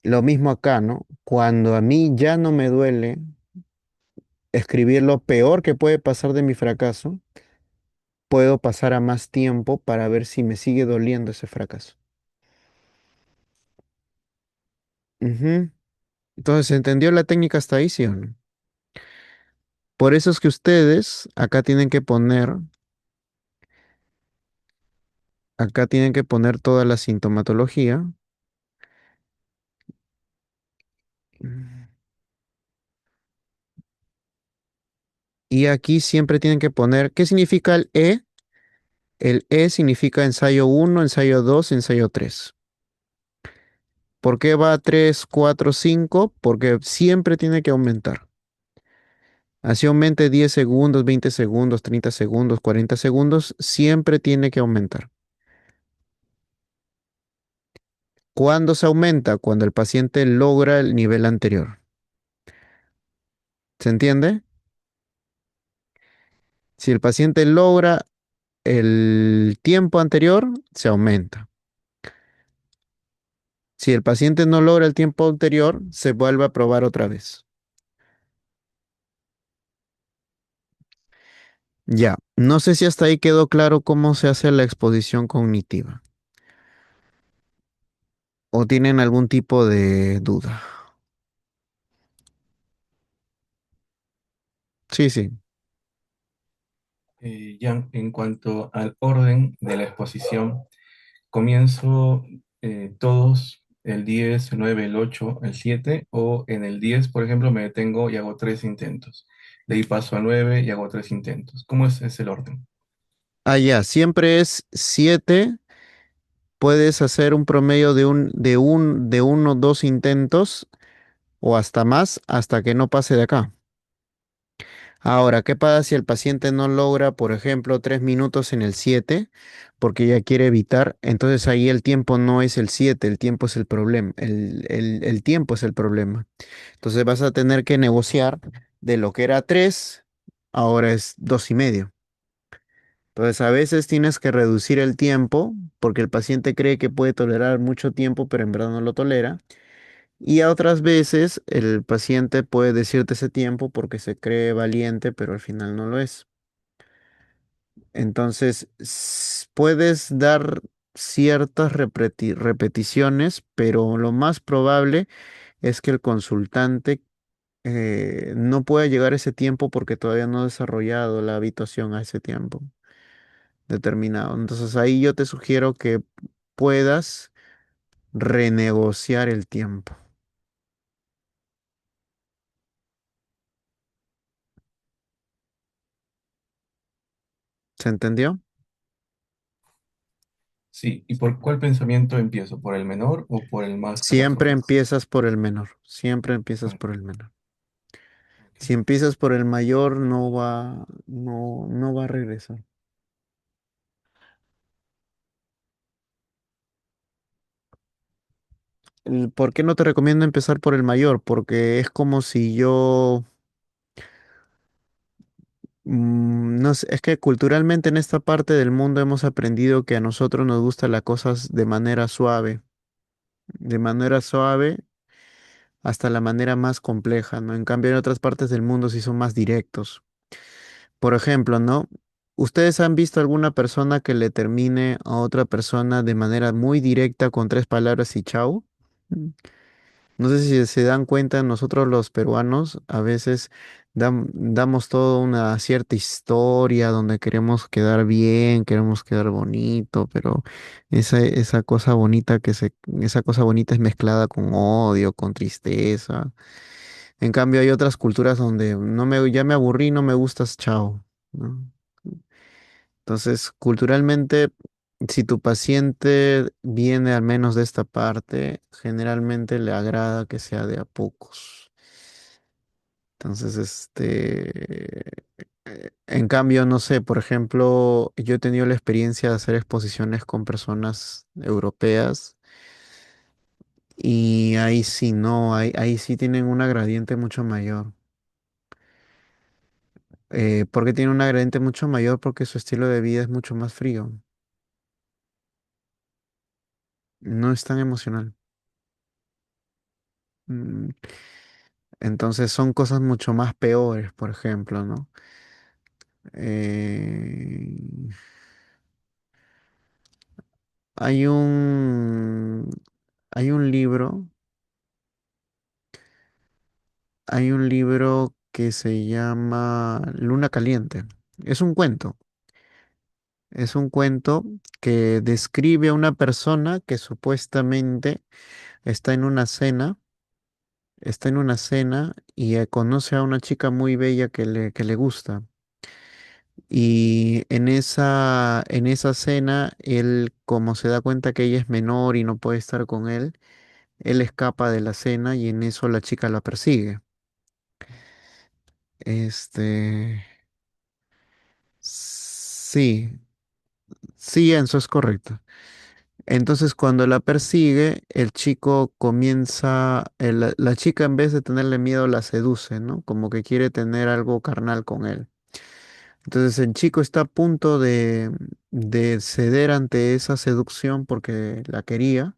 [SPEAKER 1] Lo mismo acá, ¿no? Cuando a mí ya no me duele escribir lo peor que puede pasar de mi fracaso, puedo pasar a más tiempo para ver si me sigue doliendo ese fracaso. Ujú. Entonces, ¿se entendió la técnica hasta ahí, sí o no? Por eso es que ustedes acá tienen que poner toda la sintomatología. Mm. Y aquí siempre tienen que poner, ¿qué significa el E? El E significa ensayo uno, ensayo 2, ensayo 3. ¿Por qué va 3, 4, 5? Porque siempre tiene que aumentar. Así aumente 10 segundos, 20 segundos, 30 segundos, 40 segundos, siempre tiene que aumentar. ¿Cuándo se aumenta? Cuando el paciente logra el nivel anterior. ¿Se entiende? Si el paciente logra el tiempo anterior, se aumenta. Si el paciente no logra el tiempo anterior, se vuelve a probar otra vez. Ya, no sé si hasta ahí quedó claro cómo se hace la exposición cognitiva o tienen algún tipo de duda. Sí, sí.
[SPEAKER 4] Ya en cuanto al orden de la exposición, comienzo todos el 10, el 9, el 8, el 7, o en el 10, por ejemplo, me detengo y hago tres intentos. De ahí paso al 9 y hago tres intentos. ¿Cómo es el orden?
[SPEAKER 1] Ah, ya, siempre es 7. Puedes hacer un promedio de uno o dos intentos o hasta más hasta que no pase de acá. Ahora, ¿qué pasa si el paciente no logra, por ejemplo, 3 minutos en el 7 porque ya quiere evitar? Entonces ahí el tiempo no es el 7, el tiempo es el problema. El tiempo es el problema. Entonces vas a tener que negociar de lo que era 3, ahora es 2 y medio. Entonces a veces tienes que reducir el tiempo porque el paciente cree que puede tolerar mucho tiempo, pero en verdad no lo tolera. Y a otras veces el paciente puede decirte ese tiempo porque se cree valiente, pero al final no lo es. Entonces puedes dar ciertas repeticiones, pero lo más probable es que el consultante no pueda llegar a ese tiempo porque todavía no ha desarrollado la habituación a ese tiempo determinado. Entonces ahí yo te sugiero que puedas renegociar el tiempo. ¿Se entendió?
[SPEAKER 4] Sí, ¿y por cuál pensamiento empiezo? ¿Por el menor o por el más
[SPEAKER 1] Siempre
[SPEAKER 4] calamitoso?
[SPEAKER 1] empiezas por el menor, siempre empiezas
[SPEAKER 4] Ah,
[SPEAKER 1] por el menor.
[SPEAKER 4] ok.
[SPEAKER 1] Si empiezas por el mayor, no va a regresar. ¿Por qué no te recomiendo empezar por el mayor? Porque es como si yo No sé, es que culturalmente en esta parte del mundo hemos aprendido que a nosotros nos gustan las cosas de manera suave hasta la manera más compleja, ¿no? En cambio, en otras partes del mundo sí son más directos. Por ejemplo, ¿no? ¿Ustedes han visto alguna persona que le termine a otra persona de manera muy directa con tres palabras y chau? Mm. No sé si se dan cuenta, nosotros los peruanos a veces damos toda una cierta historia donde queremos quedar bien, queremos quedar bonito, pero esa cosa bonita esa cosa bonita es mezclada con odio, con tristeza. En cambio, hay otras culturas donde ya me aburrí, no me gustas, chao, ¿no? Entonces, culturalmente, si tu paciente viene al menos de esta parte, generalmente le agrada que sea de a pocos. Entonces, en cambio, no sé, por ejemplo, yo he tenido la experiencia de hacer exposiciones con personas europeas y ahí sí, no, ahí sí tienen un gradiente mucho mayor. ¿Por qué tienen un gradiente mucho mayor? Porque su estilo de vida es mucho más frío, no es tan emocional. Mm, Entonces son cosas mucho más peores, por ejemplo, ¿no? Eh, hay un, hay un libro, hay un libro que se llama Luna Caliente. Es un cuento, es un cuento que describe a una persona que supuestamente está en una cena, está en una cena y conoce a una chica muy bella que le gusta. Y en esa cena, él, como se da cuenta que ella es menor y no puede estar con él escapa de la cena y en eso la chica la persigue. Este, sí, sí, eso es correcto. Entonces, cuando la persigue, el chico comienza, la chica en vez de tenerle miedo la seduce, ¿no? Como que quiere tener algo carnal con él. Entonces el chico está a punto de ceder ante esa seducción porque la quería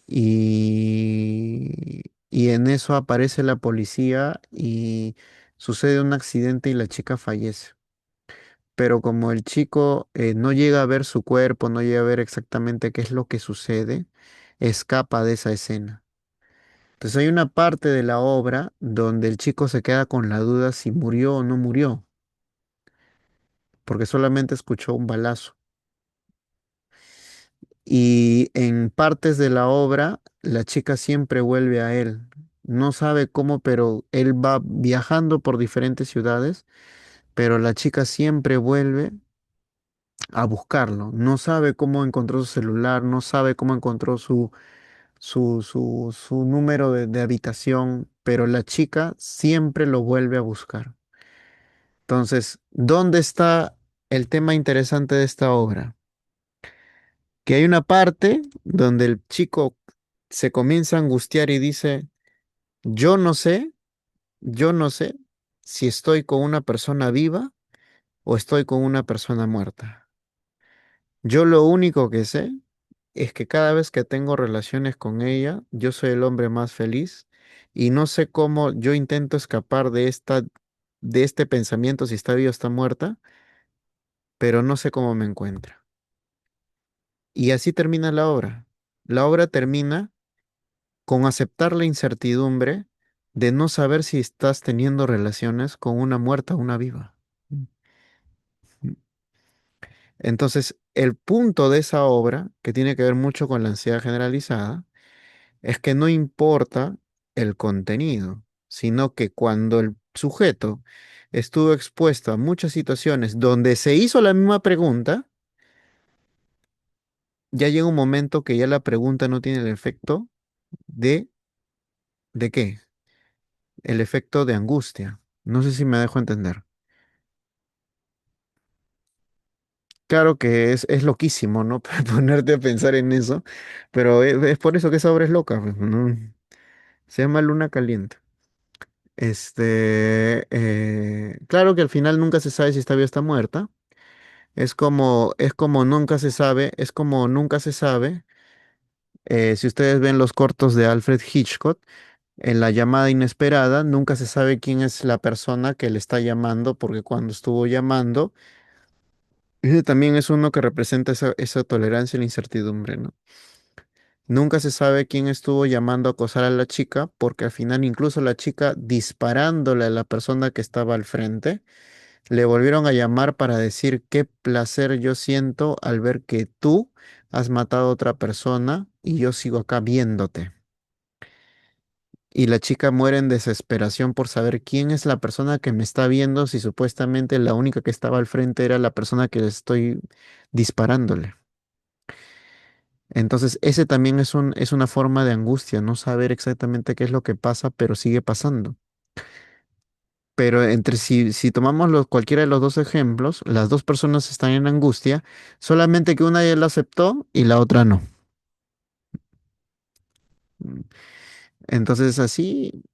[SPEAKER 1] y en eso aparece la policía y sucede un accidente y la chica fallece. Pero como el chico no llega a ver su cuerpo, no llega a ver exactamente qué es lo que sucede, escapa de esa escena. Entonces hay una parte de la obra donde el chico se queda con la duda si murió o no murió, porque solamente escuchó un balazo. Y en partes de la obra, la chica siempre vuelve a él. No sabe cómo, pero él va viajando por diferentes ciudades, pero la chica siempre vuelve a buscarlo. No sabe cómo encontró su celular, no sabe cómo encontró su número de habitación, pero la chica siempre lo vuelve a buscar. Entonces, ¿dónde está el tema interesante de esta obra? Que hay una parte donde el chico se comienza a angustiar y dice, yo no sé, yo no sé si estoy con una persona viva o estoy con una persona muerta. Yo lo único que sé es que cada vez que tengo relaciones con ella, yo soy el hombre más feliz y no sé cómo yo intento escapar de este pensamiento si está viva o está muerta, pero no sé cómo me encuentra. Y así termina la obra. La obra termina con aceptar la incertidumbre de no saber si estás teniendo relaciones con una muerta o una viva. Entonces, el punto de esa obra, que tiene que ver mucho con la ansiedad generalizada, es que no importa el contenido, sino que cuando el sujeto estuvo expuesto a muchas situaciones donde se hizo la misma pregunta, ya llega un momento que ya la pregunta no tiene el efecto de ¿de qué? El efecto de angustia. No sé si me dejo entender. Claro que es loquísimo, ¿no? Ponerte a pensar en eso, pero es por eso que esa obra es loca, pues, ¿no? Se llama Luna Caliente. Claro que al final nunca se sabe si está viva o está muerta. Es como nunca se sabe, es como nunca se sabe. Si ustedes ven los cortos de Alfred Hitchcock, en la llamada inesperada, nunca se sabe quién es la persona que le está llamando, porque cuando estuvo llamando, ese también es uno que representa esa tolerancia a la incertidumbre, ¿no? Nunca se sabe quién estuvo llamando a acosar a la chica, porque al final incluso la chica disparándole a la persona que estaba al frente, le volvieron a llamar para decir qué placer yo siento al ver que tú has matado a otra persona y yo sigo acá viéndote. Y la chica muere en desesperación por saber quién es la persona que me está viendo si supuestamente la única que estaba al frente era la persona que le estoy disparándole. Entonces, ese también es una forma de angustia, no saber exactamente qué es lo que pasa, pero sigue pasando. Pero si tomamos cualquiera de los dos ejemplos, las dos personas están en angustia, solamente que una ya la aceptó y la otra no. Mm. Entonces, así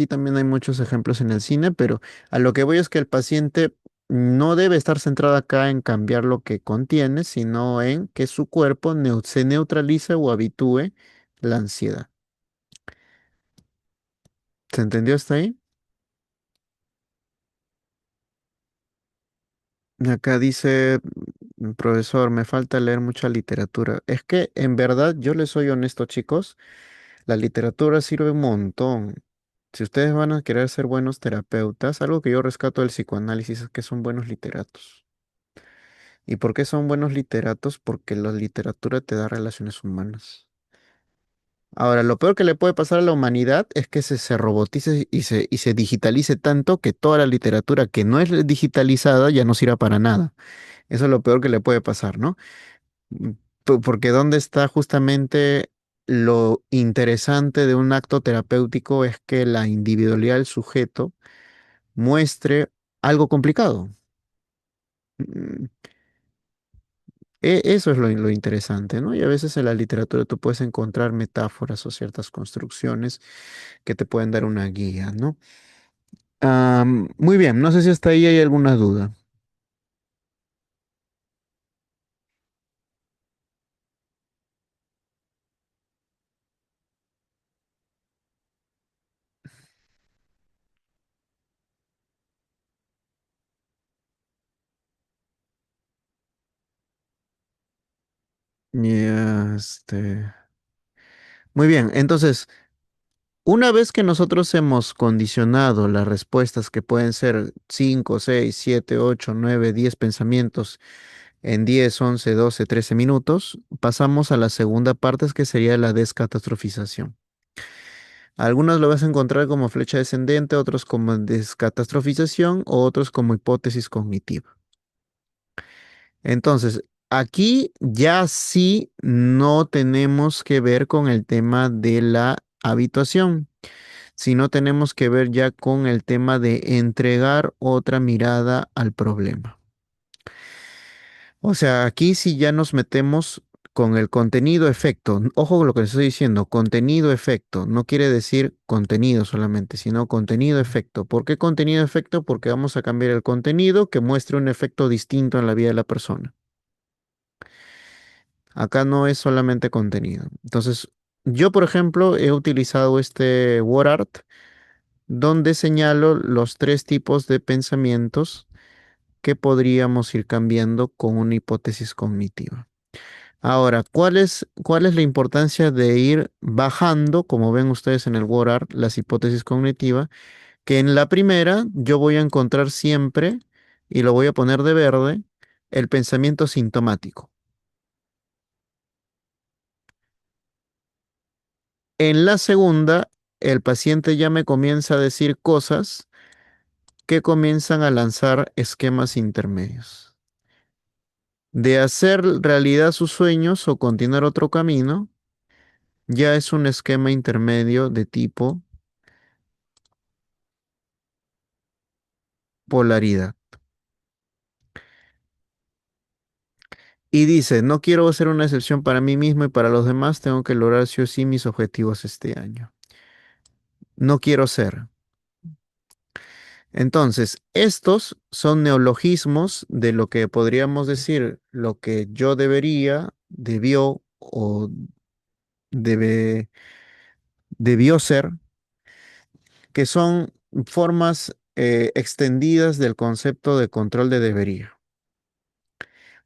[SPEAKER 1] también hay muchos ejemplos en el cine, pero a lo que voy es que el paciente no debe estar centrado acá en cambiar lo que contiene, sino en que su cuerpo se neutralice o habitúe la ansiedad. ¿Se entendió hasta ahí? Acá dice, profesor, me falta leer mucha literatura. Es que en verdad, yo les soy honesto, chicos, la literatura sirve un montón. Si ustedes van a querer ser buenos terapeutas, algo que yo rescato del psicoanálisis es que son buenos literatos. ¿Y por qué son buenos literatos? Porque la literatura te da relaciones humanas. Ahora, lo peor que le puede pasar a la humanidad es que se robotice y se digitalice tanto que toda la literatura que no es digitalizada ya no sirva para nada. Eso es lo peor que le puede pasar, ¿no? Mm, Porque ¿dónde está justamente lo interesante de un acto terapéutico? Es que la individualidad del sujeto muestre algo complicado. Eso es lo interesante, ¿no? Y a veces en la literatura tú puedes encontrar metáforas o ciertas construcciones que te pueden dar una guía, ¿no? Muy bien, no sé si hasta ahí hay alguna duda. Ya, Muy bien, entonces, una vez que nosotros hemos condicionado las respuestas que pueden ser 5, 6, 7, 8, 9, 10 pensamientos en 10, 11, 12, 13 minutos, pasamos a la segunda parte, que sería la descatastrofización. Algunos lo vas a encontrar como flecha descendente, otros como descatastrofización o otros como hipótesis cognitiva. Entonces, aquí ya sí no tenemos que ver con el tema de la habituación, sino tenemos que ver ya con el tema de entregar otra mirada al problema. O sea, aquí sí ya nos metemos con el contenido efecto. Ojo con lo que les estoy diciendo, contenido efecto. No quiere decir contenido solamente, sino contenido efecto. ¿Por qué contenido efecto? Porque vamos a cambiar el contenido que muestre un efecto distinto en la vida de la persona. Acá no es solamente contenido. Entonces, yo, por ejemplo, he utilizado este WordArt donde señalo los tres tipos de pensamientos que podríamos ir cambiando con una hipótesis cognitiva. Ahora, ¿cuál es la importancia de ir bajando, como ven ustedes en el WordArt, las hipótesis cognitivas? Que en la primera yo voy a encontrar siempre, y lo voy a poner de verde, el pensamiento sintomático. En la segunda, el paciente ya me comienza a decir cosas que comienzan a lanzar esquemas intermedios. De hacer realidad sus sueños o continuar otro camino, ya es un esquema intermedio de tipo polaridad. Y dice, no quiero ser una excepción para mí mismo y para los demás, tengo que lograr sí o sí mis objetivos este año. No quiero ser. Entonces, estos son neologismos de lo que podríamos decir lo que yo debería, debió o debe, debió ser, que son formas extendidas del concepto de control de debería.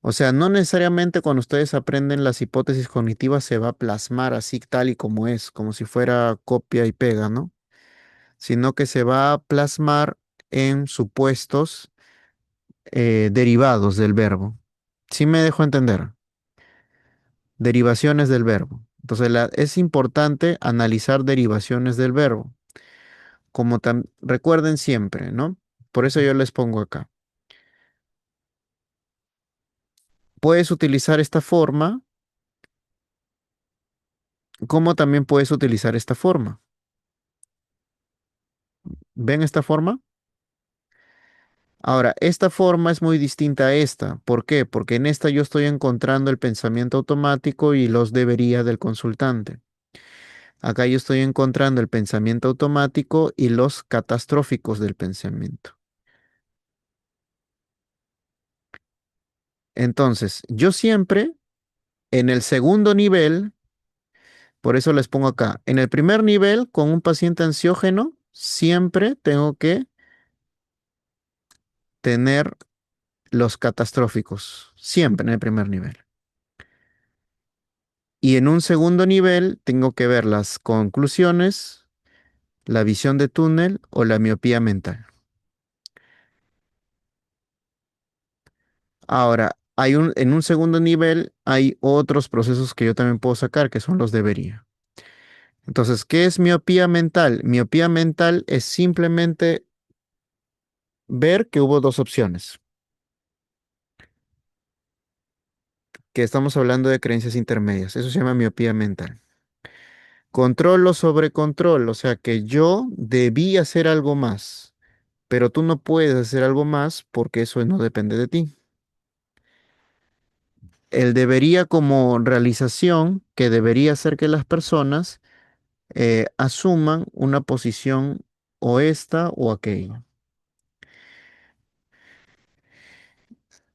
[SPEAKER 1] O sea, no necesariamente cuando ustedes aprenden las hipótesis cognitivas se va a plasmar así tal y como es, como si fuera copia y pega, ¿no? Sino que se va a plasmar en supuestos derivados del verbo. ¿Sí me dejo entender? Derivaciones del verbo. Entonces, es importante analizar derivaciones del verbo, como recuerden siempre, ¿no? Por eso yo les pongo acá. Puedes utilizar esta forma, como también puedes utilizar esta forma. ¿Ven esta forma? Ahora, esta forma es muy distinta a esta. ¿Por qué? Porque en esta yo estoy encontrando el pensamiento automático y los debería del consultante. Acá yo estoy encontrando el pensamiento automático y los catastróficos del pensamiento. Entonces, yo siempre en el segundo nivel, por eso les pongo acá, en el primer nivel con un paciente ansiógeno, siempre tengo que tener los catastróficos, siempre en el primer nivel. Y en un segundo nivel tengo que ver las conclusiones, la visión de túnel o la miopía mental. Ahora, en un segundo nivel hay otros procesos que yo también puedo sacar, que son los debería. Entonces, ¿qué es miopía mental? Miopía mental es simplemente ver que hubo dos opciones, que estamos hablando de creencias intermedias. Eso se llama miopía mental. Control o sobrecontrol, o sea que yo debí hacer algo más, pero tú no puedes hacer algo más porque eso no depende de ti. El debería como realización que debería hacer que las personas asuman una posición o esta o aquella.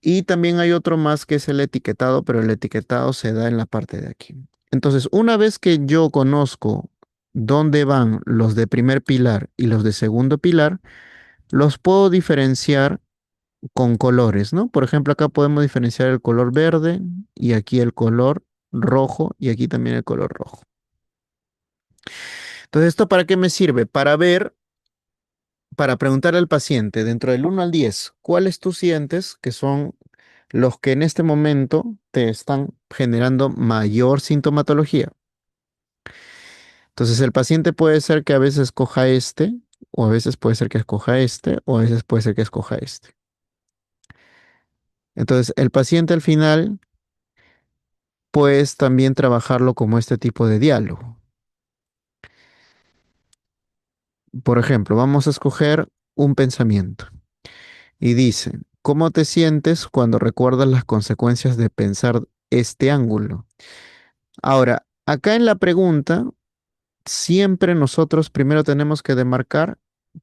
[SPEAKER 1] Y también hay otro más que es el etiquetado, pero el etiquetado se da en la parte de aquí. Entonces, una vez que yo conozco dónde van los de primer pilar y los de segundo pilar, los puedo diferenciar con colores, ¿no? Por ejemplo, acá podemos diferenciar el color verde y aquí el color rojo y aquí también el color rojo. Entonces, ¿esto para qué me sirve? Para ver, para preguntar al paciente dentro del 1 al 10, ¿cuáles tú sientes que son los que en este momento te están generando mayor sintomatología? Entonces, el paciente puede ser que a veces escoja este, o a veces puede ser que escoja este, o a veces puede ser que escoja este. Entonces, el paciente al final, puedes también trabajarlo como este tipo de diálogo. Por ejemplo, vamos a escoger un pensamiento y dice, ¿cómo te sientes cuando recuerdas las consecuencias de pensar este ángulo? Ahora, acá en la pregunta, siempre nosotros primero tenemos que demarcar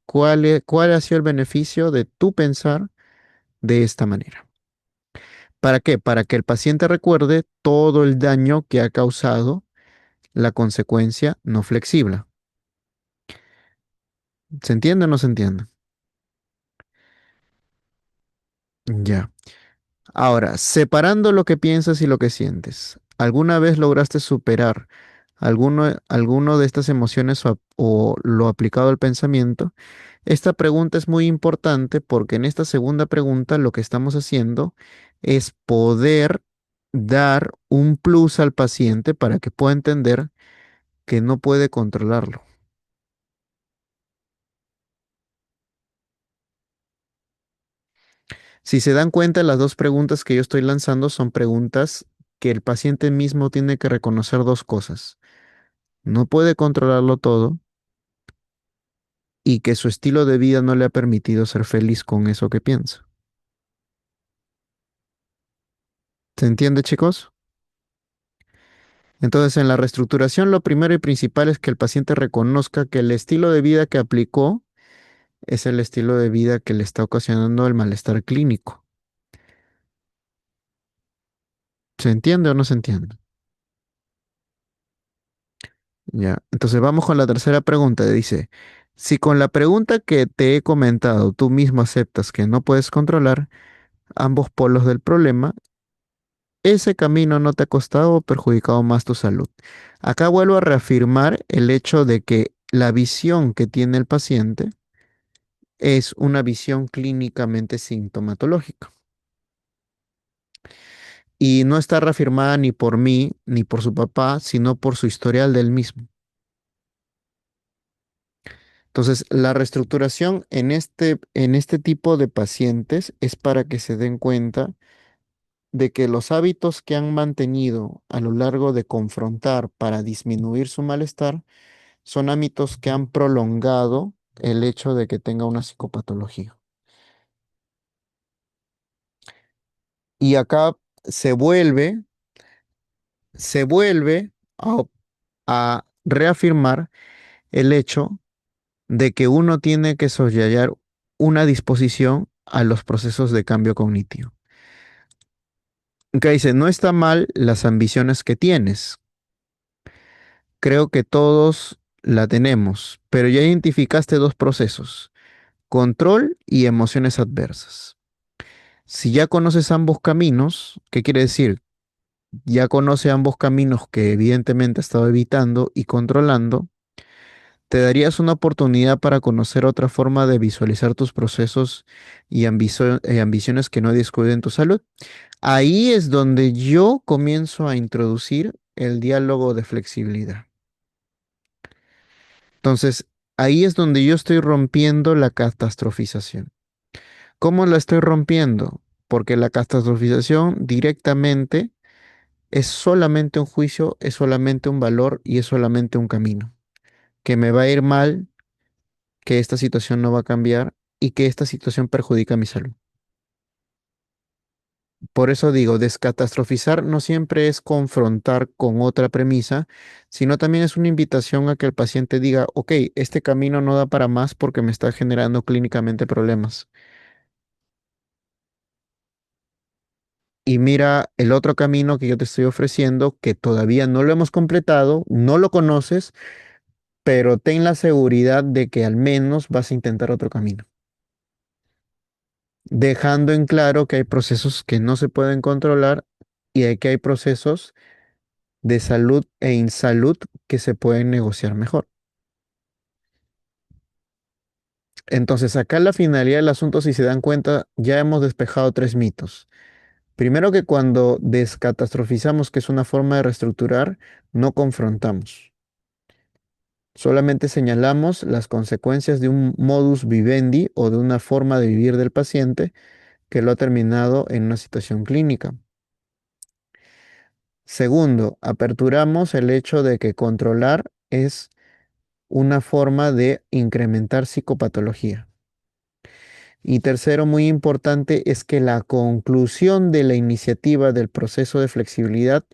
[SPEAKER 1] cuál ha sido el beneficio de tu pensar de esta manera. ¿Para qué? Para que el paciente recuerde todo el daño que ha causado la consecuencia no flexible. ¿Se entiende o no se entiende? Ya. Ahora, separando lo que piensas y lo que sientes, ¿alguna vez lograste superar alguno de estas emociones o lo aplicado al pensamiento? Esta pregunta es muy importante porque en esta segunda pregunta lo que estamos haciendo es poder dar un plus al paciente para que pueda entender que no puede controlarlo. Si se dan cuenta, las dos preguntas que yo estoy lanzando son preguntas que el paciente mismo tiene que reconocer dos cosas. No puede controlarlo todo y que su estilo de vida no le ha permitido ser feliz con eso que piensa. ¿Se entiende, chicos? Entonces, en la reestructuración, lo primero y principal es que el paciente reconozca que el estilo de vida que aplicó es el estilo de vida que le está ocasionando el malestar clínico. ¿Se entiende o no se entiende? Ya. Entonces vamos con la tercera pregunta. Dice, si con la pregunta que te he comentado tú mismo aceptas que no puedes controlar ambos polos del problema, ese camino no te ha costado o perjudicado más tu salud. Acá vuelvo a reafirmar el hecho de que la visión que tiene el paciente es una visión clínicamente sintomatológica y no está reafirmada ni por mí ni por su papá, sino por su historial del mismo. Entonces, la reestructuración en este tipo de pacientes es para que se den cuenta de que los hábitos que han mantenido a lo largo de confrontar para disminuir su malestar son hábitos que han prolongado el hecho de que tenga una psicopatología. Y acá se vuelve, se vuelve a reafirmar el hecho de que uno tiene que soslayar una disposición a los procesos de cambio cognitivo. Que dice, no está mal las ambiciones que tienes. Creo que todos la tenemos, pero ya identificaste dos procesos, control y emociones adversas. Si ya conoces ambos caminos, ¿qué quiere decir? Ya conoce ambos caminos que evidentemente ha estado evitando y controlando, te darías una oportunidad para conocer otra forma de visualizar tus procesos y ambiciones que no descuiden tu salud. Ahí es donde yo comienzo a introducir el diálogo de flexibilidad. Entonces, ahí es donde yo estoy rompiendo la catastrofización. ¿Cómo la estoy rompiendo? Porque la catastrofización directamente es solamente un juicio, es solamente un valor y es solamente un camino. Que me va a ir mal, que esta situación no va a cambiar y que esta situación perjudica mi salud. Por eso digo, descatastrofizar no siempre es confrontar con otra premisa, sino también es una invitación a que el paciente diga, ok, este camino no da para más porque me está generando clínicamente problemas. Y mira el otro camino que yo te estoy ofreciendo, que todavía no lo hemos completado, no lo conoces, pero ten la seguridad de que al menos vas a intentar otro camino, dejando en claro que hay procesos que no se pueden controlar y que hay procesos de salud e insalud que se pueden negociar mejor. Entonces, acá la finalidad del asunto, si se dan cuenta, ya hemos despejado tres mitos. Primero que cuando descatastrofizamos, que es una forma de reestructurar, no confrontamos. Solamente señalamos las consecuencias de un modus vivendi o de una forma de vivir del paciente que lo ha terminado en una situación clínica. Segundo, aperturamos el hecho de que controlar es una forma de incrementar psicopatología. Y tercero, muy importante, es que la conclusión de la iniciativa del proceso de flexibilidad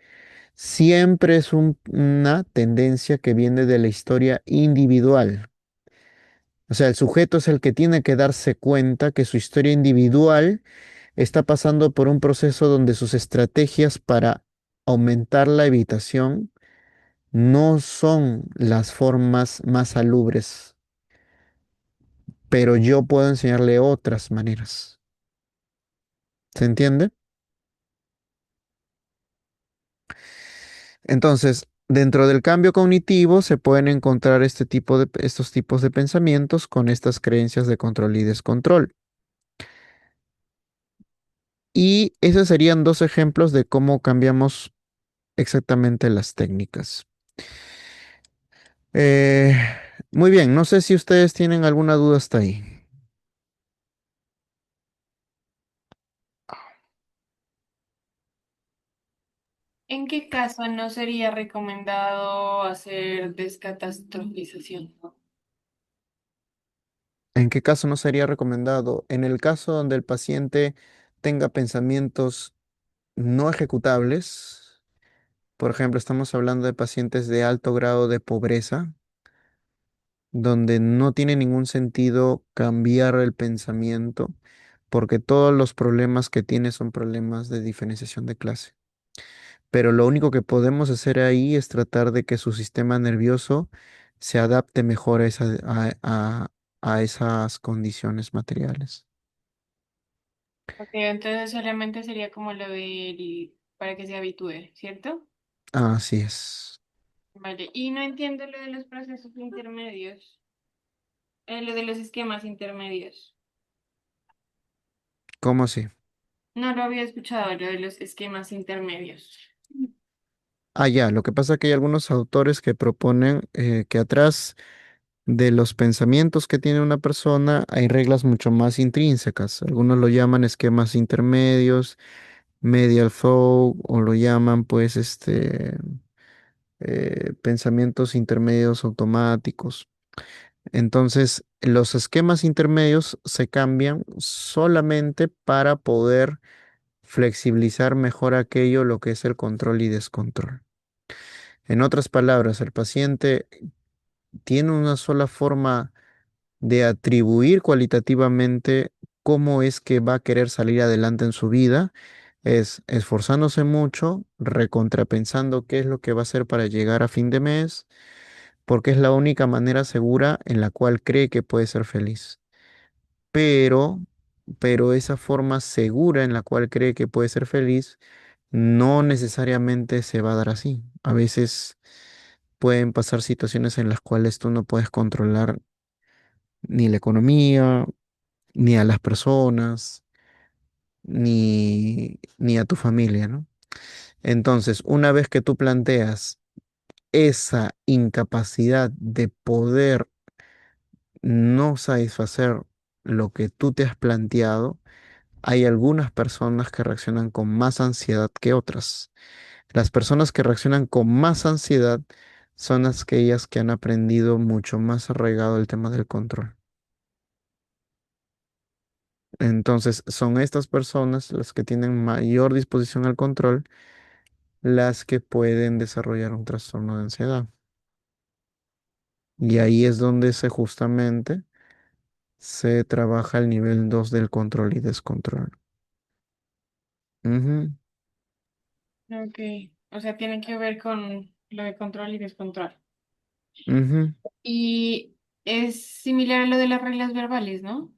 [SPEAKER 1] siempre es una tendencia que viene de la historia individual. O sea, el sujeto es el que tiene que darse cuenta que su historia individual está pasando por un proceso donde sus estrategias para aumentar la evitación no son las formas más salubres, pero yo puedo enseñarle otras maneras. ¿Se entiende? Entonces, dentro del cambio cognitivo se pueden encontrar estos tipos de pensamientos con estas creencias de control y descontrol. Y esos serían dos ejemplos de cómo cambiamos exactamente las técnicas. Eh, muy bien, no sé si ustedes tienen alguna duda hasta ahí.
[SPEAKER 2] ¿En qué caso no sería recomendado hacer descatastrofización?
[SPEAKER 1] ¿En qué caso no sería recomendado? En el caso donde el paciente tenga pensamientos no ejecutables, por ejemplo, estamos hablando de pacientes de alto grado de pobreza, donde no tiene ningún sentido cambiar el pensamiento, porque todos los problemas que tiene son problemas de diferenciación de clase. Pero lo único que podemos hacer ahí es tratar de que su sistema nervioso se adapte mejor a esas condiciones materiales.
[SPEAKER 2] Ok, entonces solamente sería como para que se habitúe, ¿cierto?
[SPEAKER 1] Así es.
[SPEAKER 2] Vale, y no entiendo lo de los procesos intermedios, lo de los esquemas intermedios.
[SPEAKER 1] ¿Cómo así?
[SPEAKER 2] No lo había escuchado, lo de los esquemas intermedios.
[SPEAKER 1] Ah, ya, lo que pasa es que hay algunos autores que proponen que atrás de los pensamientos que tiene una persona hay reglas mucho más intrínsecas. Algunos lo llaman esquemas intermedios, medial flow, o lo llaman pues pensamientos intermedios automáticos. Entonces, los esquemas intermedios se cambian solamente para poder flexibilizar mejor aquello lo que es el control y descontrol. En otras palabras, el paciente tiene una sola forma de atribuir cualitativamente cómo es que va a querer salir adelante en su vida, es esforzándose mucho, recontrapensando qué es lo que va a hacer para llegar a fin de mes, porque es la única manera segura en la cual cree que puede ser feliz. Pero, pero esa forma segura en la cual cree que puede ser feliz no necesariamente se va a dar así. A veces pueden pasar situaciones en las cuales tú no puedes controlar ni la economía, ni a las personas, ni a tu familia, ¿no? Entonces, una vez que tú planteas esa incapacidad de poder no satisfacer lo que tú te has planteado, hay algunas personas que reaccionan con más ansiedad que otras. Las personas que reaccionan con más ansiedad son aquellas que han aprendido mucho más arraigado el tema del control. Entonces, son estas personas las que tienen mayor disposición al control, las que pueden desarrollar un trastorno de ansiedad. Y ahí es donde se justamente se trabaja el nivel 2 del control y descontrol. Ujú,
[SPEAKER 2] Ok, o sea, tiene que ver con lo de control y descontrol.
[SPEAKER 1] ujú.
[SPEAKER 2] Y es similar a lo de las reglas verbales, ¿no?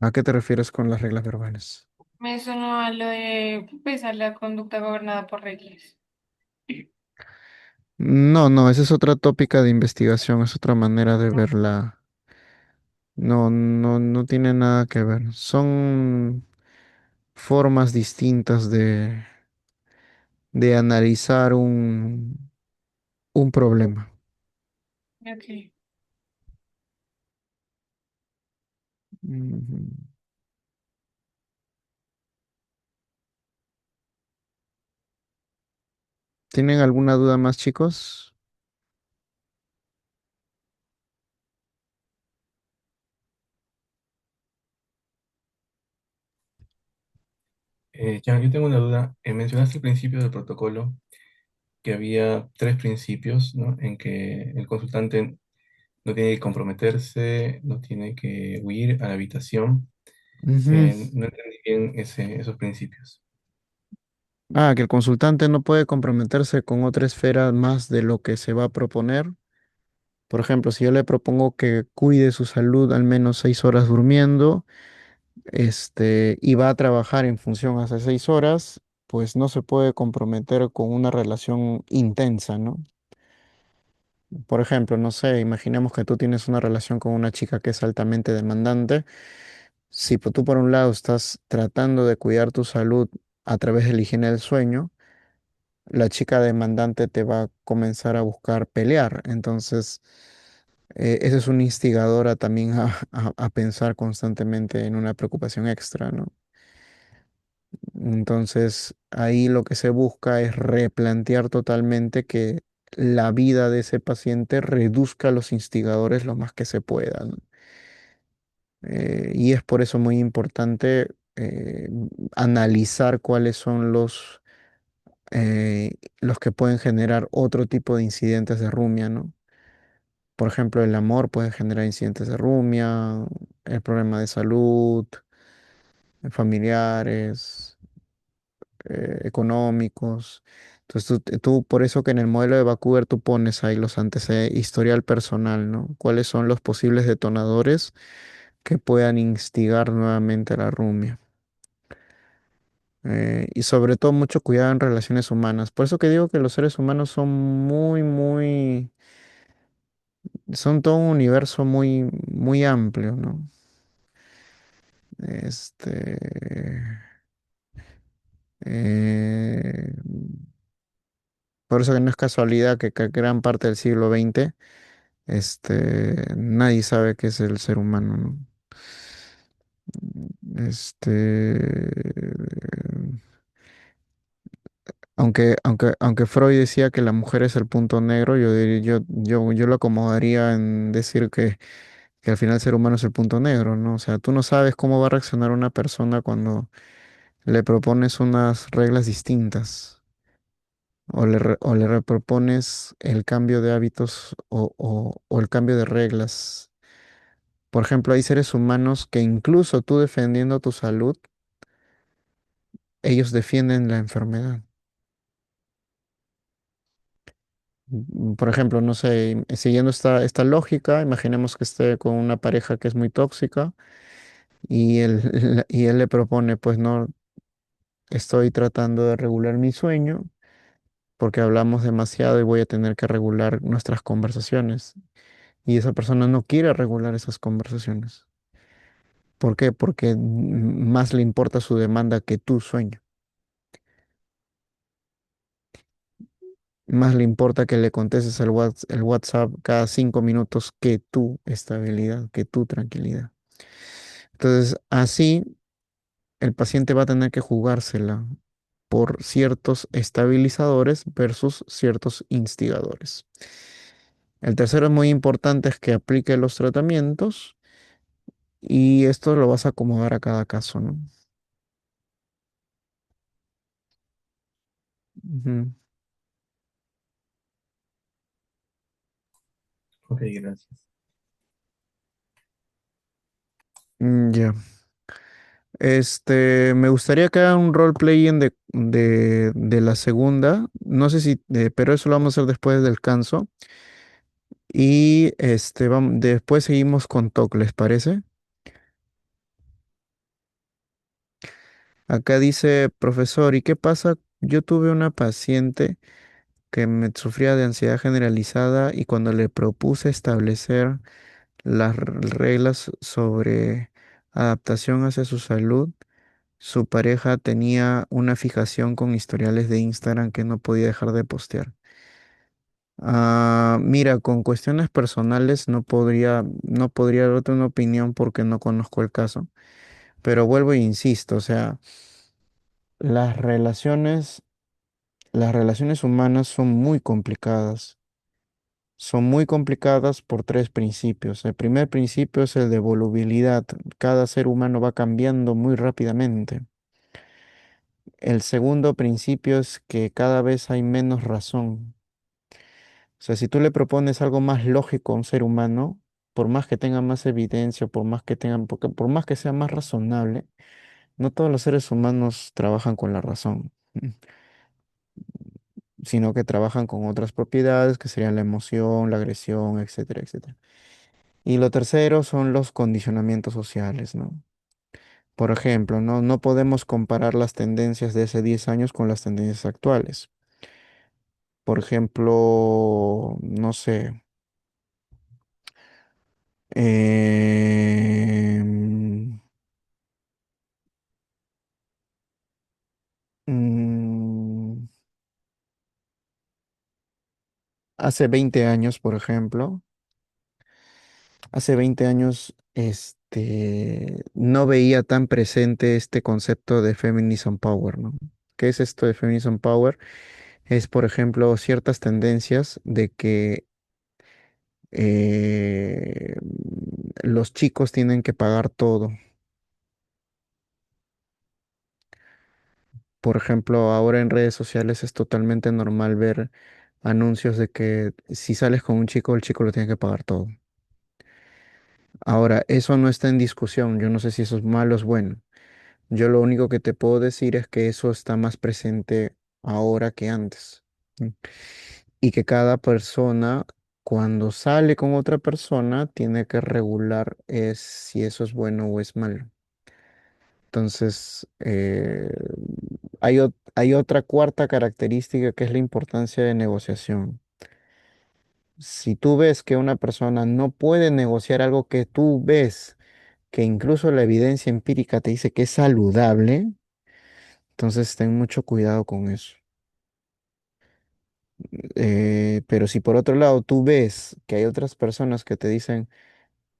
[SPEAKER 1] ¿A qué te refieres con las reglas verbales?
[SPEAKER 2] Me sonó a lo de, pues, a la conducta gobernada por reglas.
[SPEAKER 1] No, no, esa es otra tópica de investigación, es otra manera de verla. No, no, no tiene nada que ver. Son formas distintas de analizar un problema.
[SPEAKER 2] Ok.
[SPEAKER 1] Ujú. ¿Tienen alguna duda más, chicos?
[SPEAKER 4] Ya, yo tengo una duda. Mencionaste al principio del protocolo que había tres principios, ¿no? En que el consultante no tiene que comprometerse, no tiene que huir a la habitación.
[SPEAKER 1] Ujú.
[SPEAKER 4] No entendí bien esos principios.
[SPEAKER 1] Ah, que el consultante no puede comprometerse con otra esfera más de lo que se va a proponer. Por ejemplo, si yo le propongo que cuide su salud al menos 6 horas durmiendo, y va a trabajar en función a esas 6 horas, pues no se puede comprometer con una relación intensa, ¿no? Por ejemplo, no sé, imaginemos que tú tienes una relación con una chica que es altamente demandante. Si tú por un lado estás tratando de cuidar tu salud a través de la higiene del sueño, la chica demandante te va a comenzar a buscar pelear. Entonces, ese es un instigador a también a pensar constantemente en una preocupación extra, ¿no? Entonces, ahí lo que se busca es replantear totalmente que la vida de ese paciente reduzca los instigadores lo más que se pueda, ¿no? Y es por eso muy importante analizar cuáles son los que pueden generar otro tipo de incidentes de rumia, ¿no? Por ejemplo, el amor puede generar incidentes de rumia, el problema de salud, familiares, económicos. Entonces, tú, por eso que en el modelo de Vancouver tú pones ahí los antecedentes, historial personal, ¿no? ¿Cuáles son los posibles detonadores que puedan instigar nuevamente a la rumia? Y sobre todo mucho cuidado en relaciones humanas. Por eso que digo que los seres humanos son son todo un universo muy amplio, ¿no? Este, eh, por eso que no es casualidad que gran parte del siglo XX, nadie sabe qué es el ser humano, ¿no? Este, aunque Freud decía que la mujer es el punto negro, yo lo acomodaría en decir que al final el ser humano es el punto negro, ¿no? O sea, tú no sabes cómo va a reaccionar una persona cuando le propones unas reglas distintas o le propones el cambio de hábitos o el cambio de reglas. Por ejemplo, hay seres humanos que incluso tú defendiendo tu salud, ellos defienden la enfermedad. Por ejemplo, no sé, siguiendo esta lógica, imaginemos que esté con una pareja que es muy tóxica y y él le propone, pues no, estoy tratando de regular mi sueño porque hablamos demasiado y voy a tener que regular nuestras conversaciones. Y esa persona no quiere regular esas conversaciones. ¿Por qué? Porque más le importa su demanda que tu sueño. Más le importa que le contestes el WhatsApp cada 5 minutos que tu estabilidad, que tu tranquilidad. Entonces, así el paciente va a tener que jugársela por ciertos estabilizadores versus ciertos instigadores. El tercero muy importante es que aplique los tratamientos y esto lo vas a acomodar a cada caso, ¿no? Ujú.
[SPEAKER 4] Ok, gracias.
[SPEAKER 1] Ya. Me gustaría que haga un role-playing de la segunda. No sé si, pero eso lo vamos a hacer después del canso. Y después seguimos con TOC, ¿les parece? Acá dice, profesor, ¿y qué pasa? Yo tuve una paciente que me sufría de ansiedad generalizada y cuando le propuse establecer las reglas sobre adaptación hacia su salud, su pareja tenía una fijación con historiales de Instagram que no podía dejar de postear. Mira, con cuestiones personales no podría darte una opinión porque no conozco el caso, pero vuelvo e insisto, o sea, las relaciones, las relaciones humanas son muy complicadas. Son muy complicadas por tres principios. El primer principio es el de volubilidad. Cada ser humano va cambiando muy rápidamente. El segundo principio es que cada vez hay menos razón. O sea, si tú le propones algo más lógico a un ser humano, por más que tenga más evidencia, por más que sea más razonable, no todos los seres humanos trabajan con la razón, sino que trabajan con otras propiedades que serían la emoción, la agresión, etcétera, etcétera. Y lo tercero son los condicionamientos sociales, ¿no? Por ejemplo, no podemos comparar las tendencias de hace 10 años con las tendencias actuales. Por ejemplo, no sé, em, mm, hace 20 años, por ejemplo, hace 20 años, no veía tan presente este concepto de feminism power, ¿no? ¿Qué es esto de feminism power? Es, por ejemplo, ciertas tendencias de que los chicos tienen que pagar todo. Por ejemplo, ahora en redes sociales es totalmente normal ver anuncios de que si sales con un chico, el chico lo tiene que pagar todo. Ahora, eso no está en discusión. Yo no sé si eso es malo o es bueno. Yo lo único que te puedo decir es que eso está más presente ahora que antes. ¿Sí? Y que cada persona, cuando sale con otra persona, tiene que regular si eso es bueno o es malo. Entonces, hay otra cuarta característica que es la importancia de negociación. Si tú ves que una persona no puede negociar algo que tú ves, que incluso la evidencia empírica te dice que es saludable, entonces ten mucho cuidado con eso. Pero si por otro lado tú ves que hay otras personas que te dicen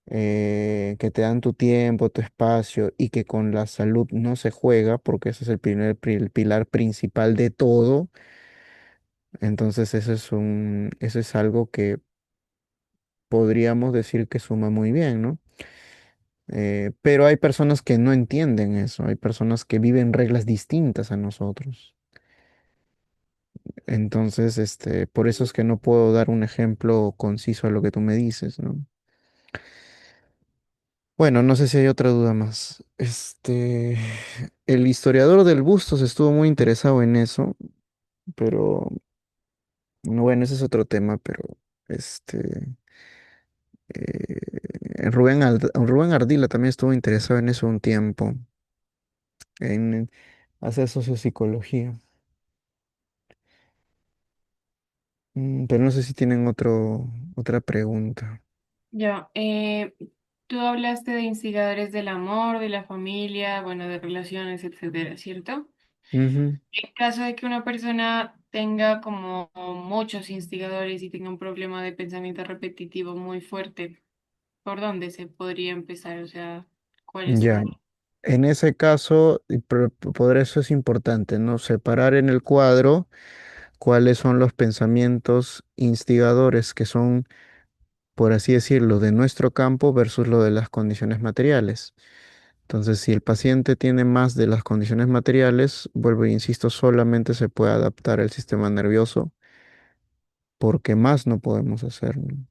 [SPEAKER 1] que te dan tu tiempo, tu espacio y que con la salud no se juega, porque ese es el pilar principal de todo, entonces eso es algo que podríamos decir que suma muy bien, ¿no? Pero hay personas que no entienden eso, hay personas que viven reglas distintas a nosotros. Entonces, por eso es que no puedo dar un ejemplo conciso a lo que tú me dices, ¿no? Bueno, no sé si hay otra duda más. El historiador del Bustos estuvo muy interesado en eso, pero bueno, ese es otro tema, pero Rubén Ardila también estuvo interesado en eso un tiempo, en hacer sociopsicología. Pero no sé si tienen otra pregunta.
[SPEAKER 2] Ya, tú hablaste de instigadores del amor, de la familia, bueno, de relaciones, etcétera, ¿cierto?
[SPEAKER 1] Ujú.
[SPEAKER 2] En caso de que una persona tenga como muchos instigadores y tenga un problema de pensamiento repetitivo muy fuerte, ¿por dónde se podría empezar? O sea, ¿cuáles
[SPEAKER 1] Ya,
[SPEAKER 2] son?
[SPEAKER 1] en ese caso, y por eso es importante, ¿no? Separar en el cuadro cuáles son los pensamientos instigadores que son, por así decirlo, de nuestro campo versus lo de las condiciones materiales. Entonces, si el paciente tiene más de las condiciones materiales, vuelvo e insisto, solamente se puede adaptar el sistema nervioso porque más no podemos hacer, ¿no?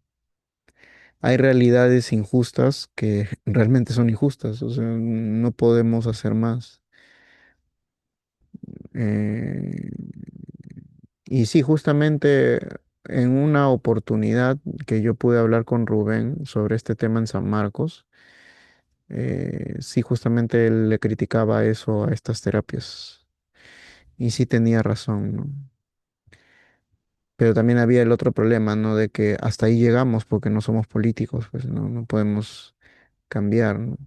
[SPEAKER 1] Hay realidades injustas que realmente son injustas, o sea, no podemos hacer más. Eh, y sí, justamente en una oportunidad que yo pude hablar con Rubén sobre este tema en San Marcos, sí, justamente él le criticaba eso a estas terapias. Y sí tenía razón, ¿no? Pero también había el otro problema, ¿no? De que hasta ahí llegamos porque no somos políticos, pues no podemos cambiar, ¿no?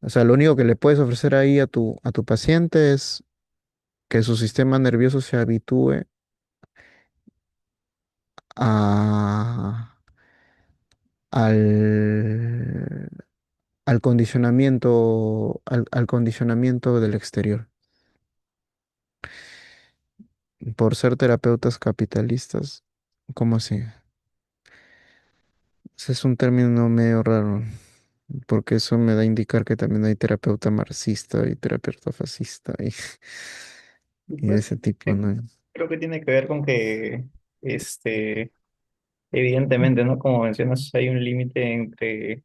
[SPEAKER 1] O sea, lo único que le puedes ofrecer ahí a tu paciente es que su sistema nervioso se habitúe a, al, al condicionamiento del exterior. Por ser terapeutas capitalistas, ¿cómo así? Ese es un término medio raro, porque eso me da a indicar que también hay terapeuta marxista y terapeuta fascista
[SPEAKER 5] Y
[SPEAKER 1] y de
[SPEAKER 5] pues
[SPEAKER 1] ese tipo, ¿no?
[SPEAKER 5] creo que tiene que ver con que, evidentemente, ¿no? Como mencionas, hay un límite entre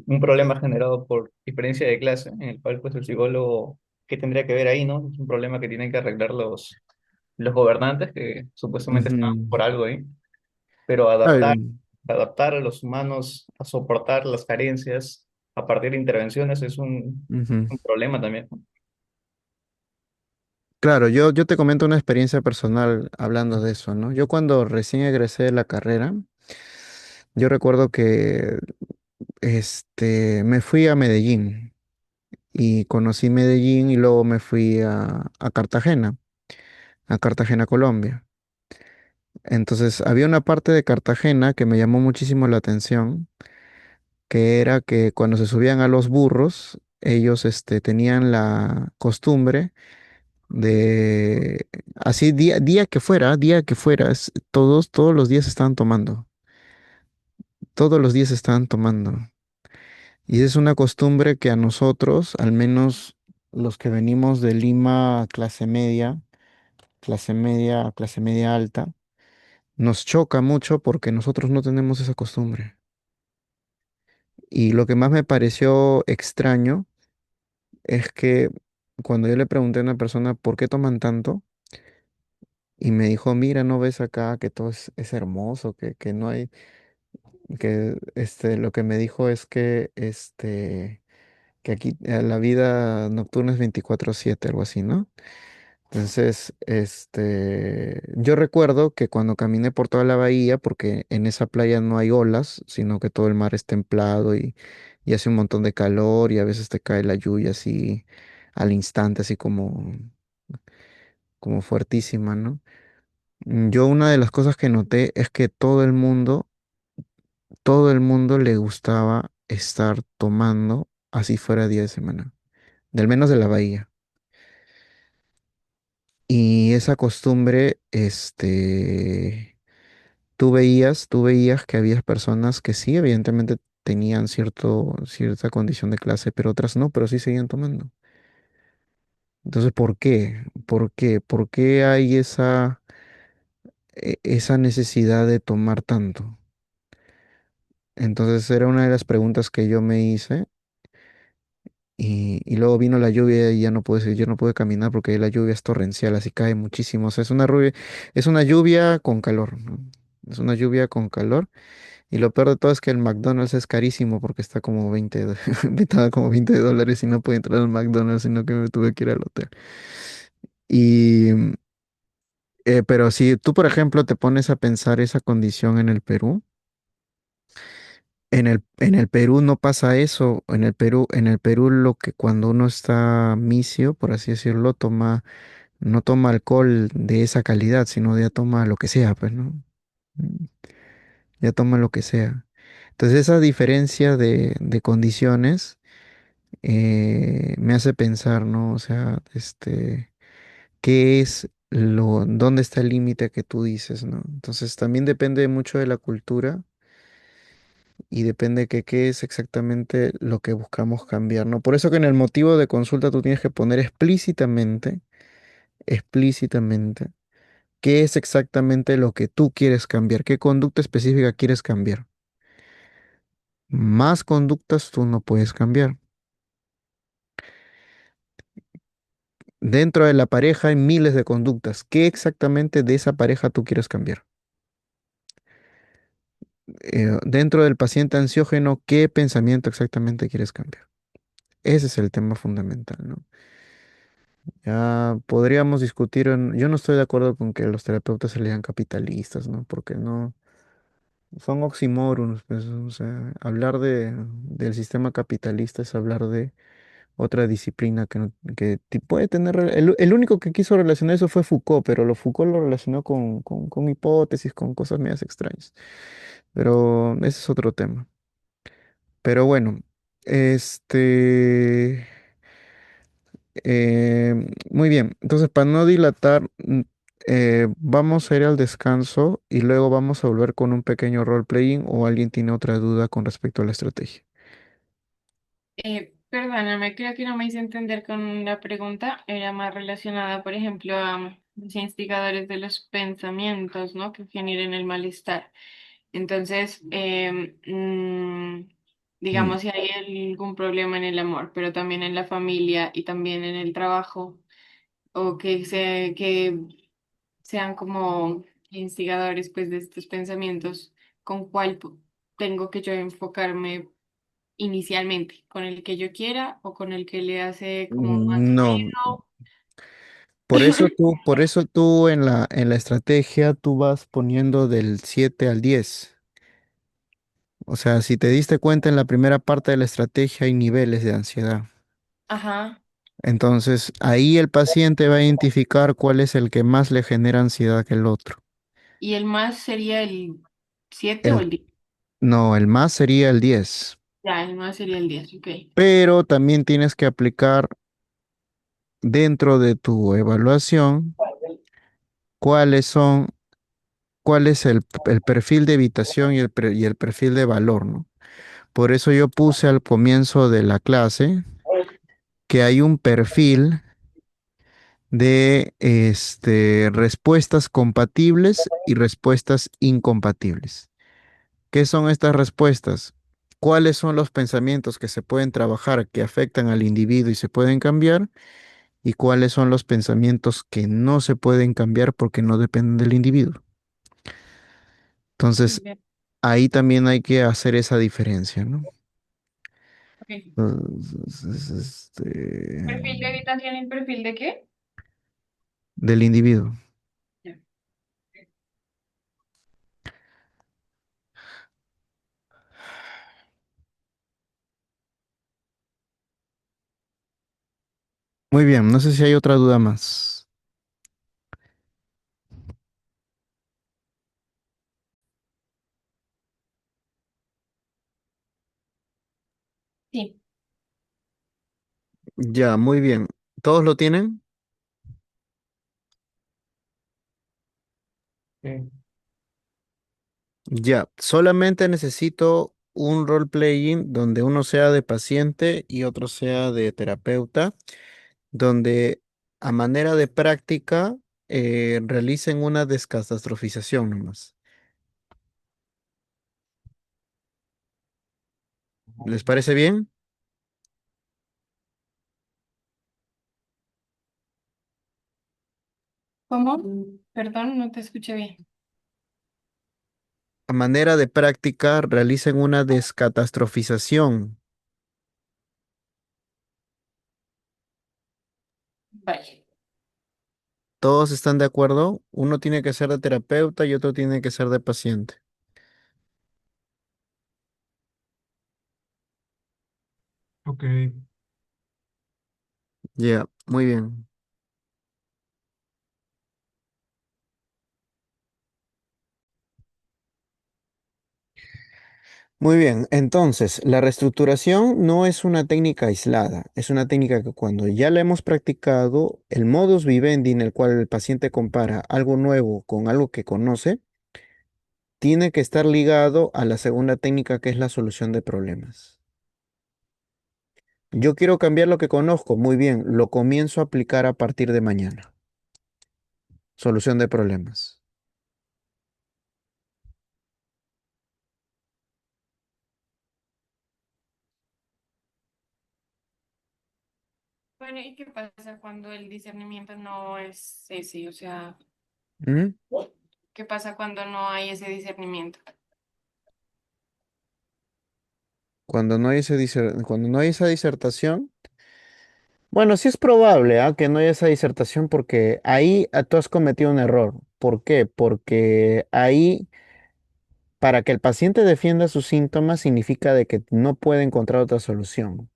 [SPEAKER 5] un problema generado por diferencia de clase, en el cual pues el psicólogo, ¿qué tendría que ver ahí, no? Es un problema que tienen que arreglar los gobernantes que supuestamente están
[SPEAKER 1] Ujú.
[SPEAKER 5] por algo ahí, pero
[SPEAKER 1] Ay,
[SPEAKER 5] adaptar a los humanos a soportar las carencias a partir de intervenciones es
[SPEAKER 1] ujú.
[SPEAKER 5] un problema también, ¿no?
[SPEAKER 1] Claro, yo te comento una experiencia personal hablando de eso, ¿no? Yo cuando recién egresé de la carrera, yo recuerdo que me fui a Medellín y conocí Medellín y luego me fui a Cartagena, Colombia. Entonces había una parte de Cartagena que me llamó muchísimo la atención, que era que cuando se subían a los burros, ellos tenían la costumbre de, así día que fuera, todos los días estaban tomando, todos los días estaban tomando. Y es una costumbre que a nosotros, al menos los que venimos de Lima, clase media, clase media alta, nos choca mucho porque nosotros no tenemos esa costumbre. Y lo que más me pareció extraño es que cuando yo le pregunté a una persona por qué toman tanto, y me dijo, mira, ¿no ves acá que todo es hermoso, que no hay, que lo que me dijo es que aquí la vida nocturna es 24/7 algo así, ¿no? Entonces, yo recuerdo que cuando caminé por toda la bahía, porque en esa playa no hay olas, sino que todo el mar es templado y hace un montón de calor y a veces te cae la lluvia así al instante, así como fuertísima, ¿no? Yo una de las cosas que noté es que todo el mundo le gustaba estar tomando así fuera día de semana, del menos de la bahía. Y esa costumbre, tú veías que había personas que sí, evidentemente tenían cierta condición de clase, pero otras no, pero sí seguían tomando. Entonces, ¿por qué? ¿Por qué? ¿Por qué hay esa necesidad de tomar tanto? Entonces, era una de las preguntas que yo me hice. Y luego vino la lluvia y ya no pude seguir, yo no pude caminar porque la lluvia es torrencial, así cae muchísimo. O sea, es una lluvia con calor, ¿no? Es una lluvia con calor. Y lo peor de todo es que el McDonald's es carísimo porque está como estaba como $20 y no pude entrar al McDonald's, sino que me tuve que ir al hotel. Y, pero si tú, por ejemplo, te pones a pensar esa condición en el Perú, en el Perú no pasa eso. En el Perú lo que cuando uno está misio, por así decirlo, no toma alcohol de esa calidad, sino ya toma lo que sea, pues, ¿no? Mm, Ya toma lo que sea. Entonces esa diferencia de condiciones me hace pensar, ¿no? O sea, ¿qué es dónde está el límite que tú dices, ¿no? Entonces también depende mucho de la cultura y depende que qué es exactamente lo que buscamos cambiar, ¿no? Por eso que en el motivo de consulta tú tienes que poner explícitamente, qué es exactamente lo que tú quieres cambiar, qué conducta específica quieres cambiar. Más conductas tú no puedes cambiar. Dentro de la pareja hay miles de conductas. ¿Qué exactamente de esa pareja tú quieres cambiar? Dentro del paciente ansiógeno, ¿qué pensamiento exactamente quieres cambiar? Ese es el tema fundamental, ¿no? Ya podríamos discutir, yo no estoy de acuerdo con que los terapeutas se lean capitalistas, ¿no? Porque no, son oxímoros, pues, o sea, del sistema capitalista es hablar de otra disciplina que puede tener, el único que quiso relacionar eso fue Foucault, pero Foucault lo relacionó con hipótesis, con cosas medias extrañas, pero ese es otro tema. Pero bueno, este... muy bien, entonces para no dilatar, vamos a ir al descanso y luego vamos a volver con un pequeño role-playing o alguien tiene otra duda con respecto a la estrategia.
[SPEAKER 2] Perdóname, creo que no me hice entender con la pregunta. Era más relacionada, por ejemplo, a los instigadores de los pensamientos, ¿no? Que generen el malestar. Entonces,
[SPEAKER 1] Mm,
[SPEAKER 2] digamos, si hay algún problema en el amor, pero también en la familia y también en el trabajo, o que sean como instigadores, pues, de estos pensamientos, ¿con cuál tengo que yo enfocarme inicialmente? ¿Con el que yo quiera o con el que le hace como más
[SPEAKER 1] No,
[SPEAKER 2] ruido?
[SPEAKER 1] por eso tú en la estrategia tú vas poniendo del 7 al 10. O sea, si te diste cuenta en la primera parte de la estrategia hay niveles de ansiedad.
[SPEAKER 2] Ajá.
[SPEAKER 1] Entonces, ahí el paciente va a identificar cuál es el que más le genera ansiedad que el otro.
[SPEAKER 2] ¿Y el más sería el 7 o
[SPEAKER 1] El,
[SPEAKER 2] el 10?
[SPEAKER 1] no, el más sería el 10.
[SPEAKER 2] Ya, el más sería el 10, ok.
[SPEAKER 1] Pero también tienes que aplicar dentro de tu evaluación cuáles son, cuál es el perfil de evitación y el perfil de valor, ¿no? Por eso yo puse al comienzo de la clase que hay un perfil de respuestas compatibles y respuestas incompatibles. ¿Qué son estas respuestas? ¿Cuáles son los pensamientos que se pueden trabajar, que afectan al individuo y se pueden cambiar? ¿Y cuáles son los pensamientos que no se pueden cambiar porque no dependen del individuo? Entonces,
[SPEAKER 2] Bien,
[SPEAKER 1] ahí también hay que hacer esa diferencia, ¿no?
[SPEAKER 2] ok.
[SPEAKER 1] Entonces,
[SPEAKER 2] ¿Perfil de habitación y perfil de qué?
[SPEAKER 1] del individuo.
[SPEAKER 2] Ya.
[SPEAKER 1] Muy bien, no sé si hay otra duda más.
[SPEAKER 2] Sí.
[SPEAKER 1] Ya, muy bien. ¿Todos lo tienen?
[SPEAKER 5] Sí.
[SPEAKER 1] Ya, solamente necesito un role-playing donde uno sea de paciente y otro sea de terapeuta, donde a manera de práctica realicen una descatastrofización nomás. ¿Les parece bien?
[SPEAKER 2] ¿Cómo? Perdón, no te escuché bien.
[SPEAKER 1] A manera de práctica realicen una descatastrofización.
[SPEAKER 2] Vale.
[SPEAKER 1] ¿Todos están de acuerdo? Uno tiene que ser de terapeuta y otro tiene que ser de paciente.
[SPEAKER 4] Ok.
[SPEAKER 1] Ya, muy bien. Muy bien, entonces la reestructuración no es una técnica aislada, es una técnica que cuando ya la hemos practicado, el modus vivendi en el cual el paciente compara algo nuevo con algo que conoce, tiene que estar ligado a la segunda técnica que es la solución de problemas. Yo quiero cambiar lo que conozco, muy bien, lo comienzo a aplicar a partir de mañana. Solución de problemas.
[SPEAKER 2] Bueno, ¿y qué pasa cuando el discernimiento no es ese? O sea,
[SPEAKER 1] ¿Mm?
[SPEAKER 2] ¿qué pasa cuando no hay ese discernimiento?
[SPEAKER 1] Cuando no hay esa disertación, bueno, sí es probable, que no haya esa disertación porque ahí tú has cometido un error. ¿Por qué? Porque ahí, para que el paciente defienda sus síntomas, significa de que no puede encontrar otra solución.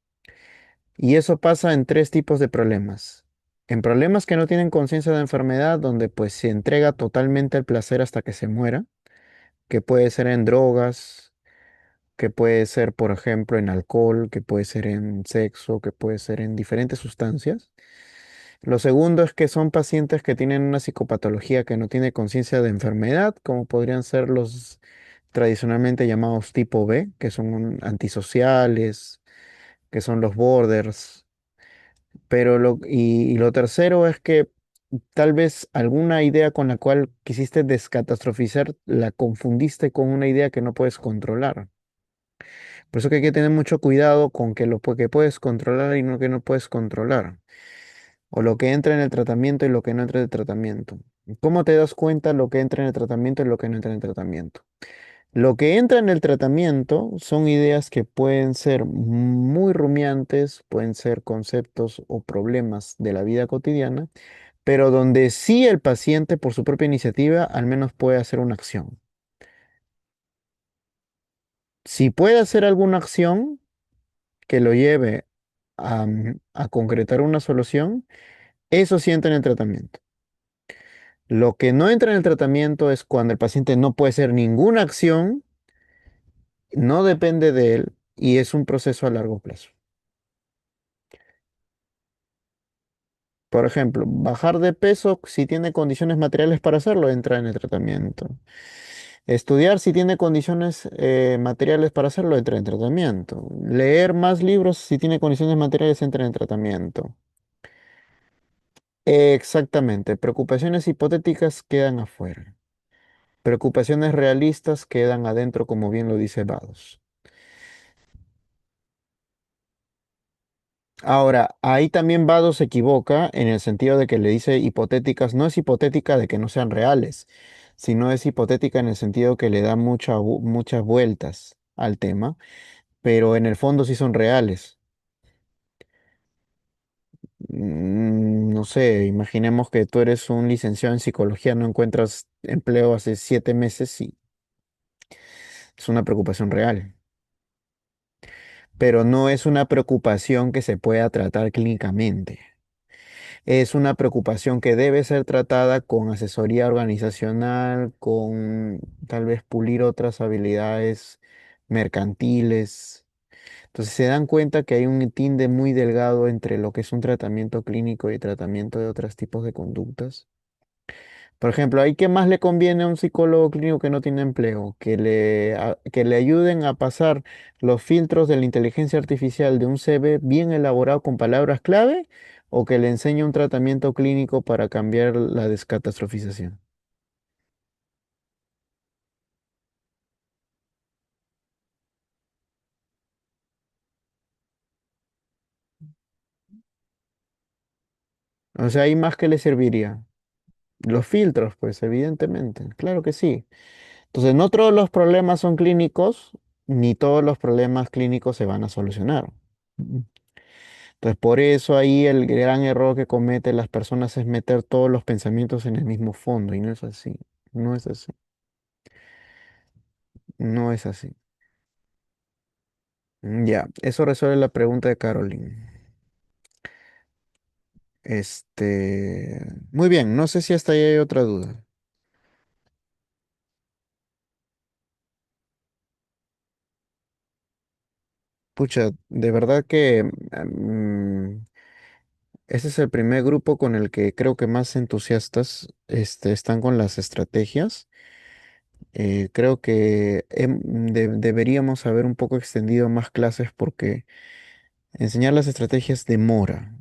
[SPEAKER 1] Y eso pasa en tres tipos de problemas. En problemas que no tienen conciencia de enfermedad, donde pues se entrega totalmente el placer hasta que se muera, que puede ser en drogas, que puede ser, por ejemplo, en alcohol, que puede ser en sexo, que puede ser en diferentes sustancias. Lo segundo es que son pacientes que tienen una psicopatología que no tiene conciencia de enfermedad, como podrían ser los tradicionalmente llamados tipo B, que son antisociales, que son los borders. Y lo tercero es que tal vez alguna idea con la cual quisiste descatastrofizar la confundiste con una idea que no puedes controlar. Por eso que hay que tener mucho cuidado con que que puedes controlar y no que no puedes controlar. O lo que entra en el tratamiento y lo que no entra en el tratamiento. ¿Cómo te das cuenta lo que entra en el tratamiento y lo que no entra en el tratamiento? Lo que entra en el tratamiento son ideas que pueden ser muy rumiantes, pueden ser conceptos o problemas de la vida cotidiana, pero donde sí el paciente por su propia iniciativa al menos puede hacer una acción. Si puede hacer alguna acción que lo lleve a concretar una solución, eso sí entra en el tratamiento. Lo que no entra en el tratamiento es cuando el paciente no puede hacer ninguna acción, no depende de él y es un proceso a largo plazo. Por ejemplo, bajar de peso si tiene condiciones materiales para hacerlo, entra en el tratamiento. Estudiar si tiene condiciones materiales para hacerlo, entra en tratamiento. Leer más libros si tiene condiciones materiales, entra en tratamiento. Exactamente. Preocupaciones hipotéticas quedan afuera. Preocupaciones realistas quedan adentro, como bien lo dice Vados. Ahora, ahí también Vado se equivoca en el sentido de que le dice hipotéticas, no es hipotética de que no sean reales, sino es hipotética en el sentido que le da muchas vueltas al tema, pero en el fondo sí son reales. No sé, imaginemos que tú eres un licenciado en psicología, no encuentras empleo hace 7 meses y es una preocupación real, pero no es una preocupación que se pueda tratar clínicamente. Es una preocupación que debe ser tratada con asesoría organizacional, con tal vez pulir otras habilidades mercantiles. Entonces se dan cuenta que hay un tinte muy delgado entre lo que es un tratamiento clínico y tratamiento de otros tipos de conductas. Por ejemplo, ¿ahí qué más le conviene a un psicólogo clínico que no tiene empleo? Que le ayuden a pasar los filtros de la inteligencia artificial de un CV bien elaborado con palabras clave o que le enseñe un tratamiento clínico para cambiar la descatastrofización. O sea, ¿hay más que le serviría? Los filtros, pues, evidentemente, claro que sí. Entonces, no todos los problemas son clínicos, ni todos los problemas clínicos se van a solucionar. Entonces, por eso ahí el gran error que cometen las personas es meter todos los pensamientos en el mismo fondo, y no es así. No es así. No es así. Ya, eso resuelve la pregunta de Caroline. Muy bien, no sé si hasta ahí hay otra duda. Pucha, de verdad que ese es el primer grupo con el que creo que más entusiastas están con las estrategias. Creo que deberíamos haber un poco extendido más clases porque enseñar las estrategias demora,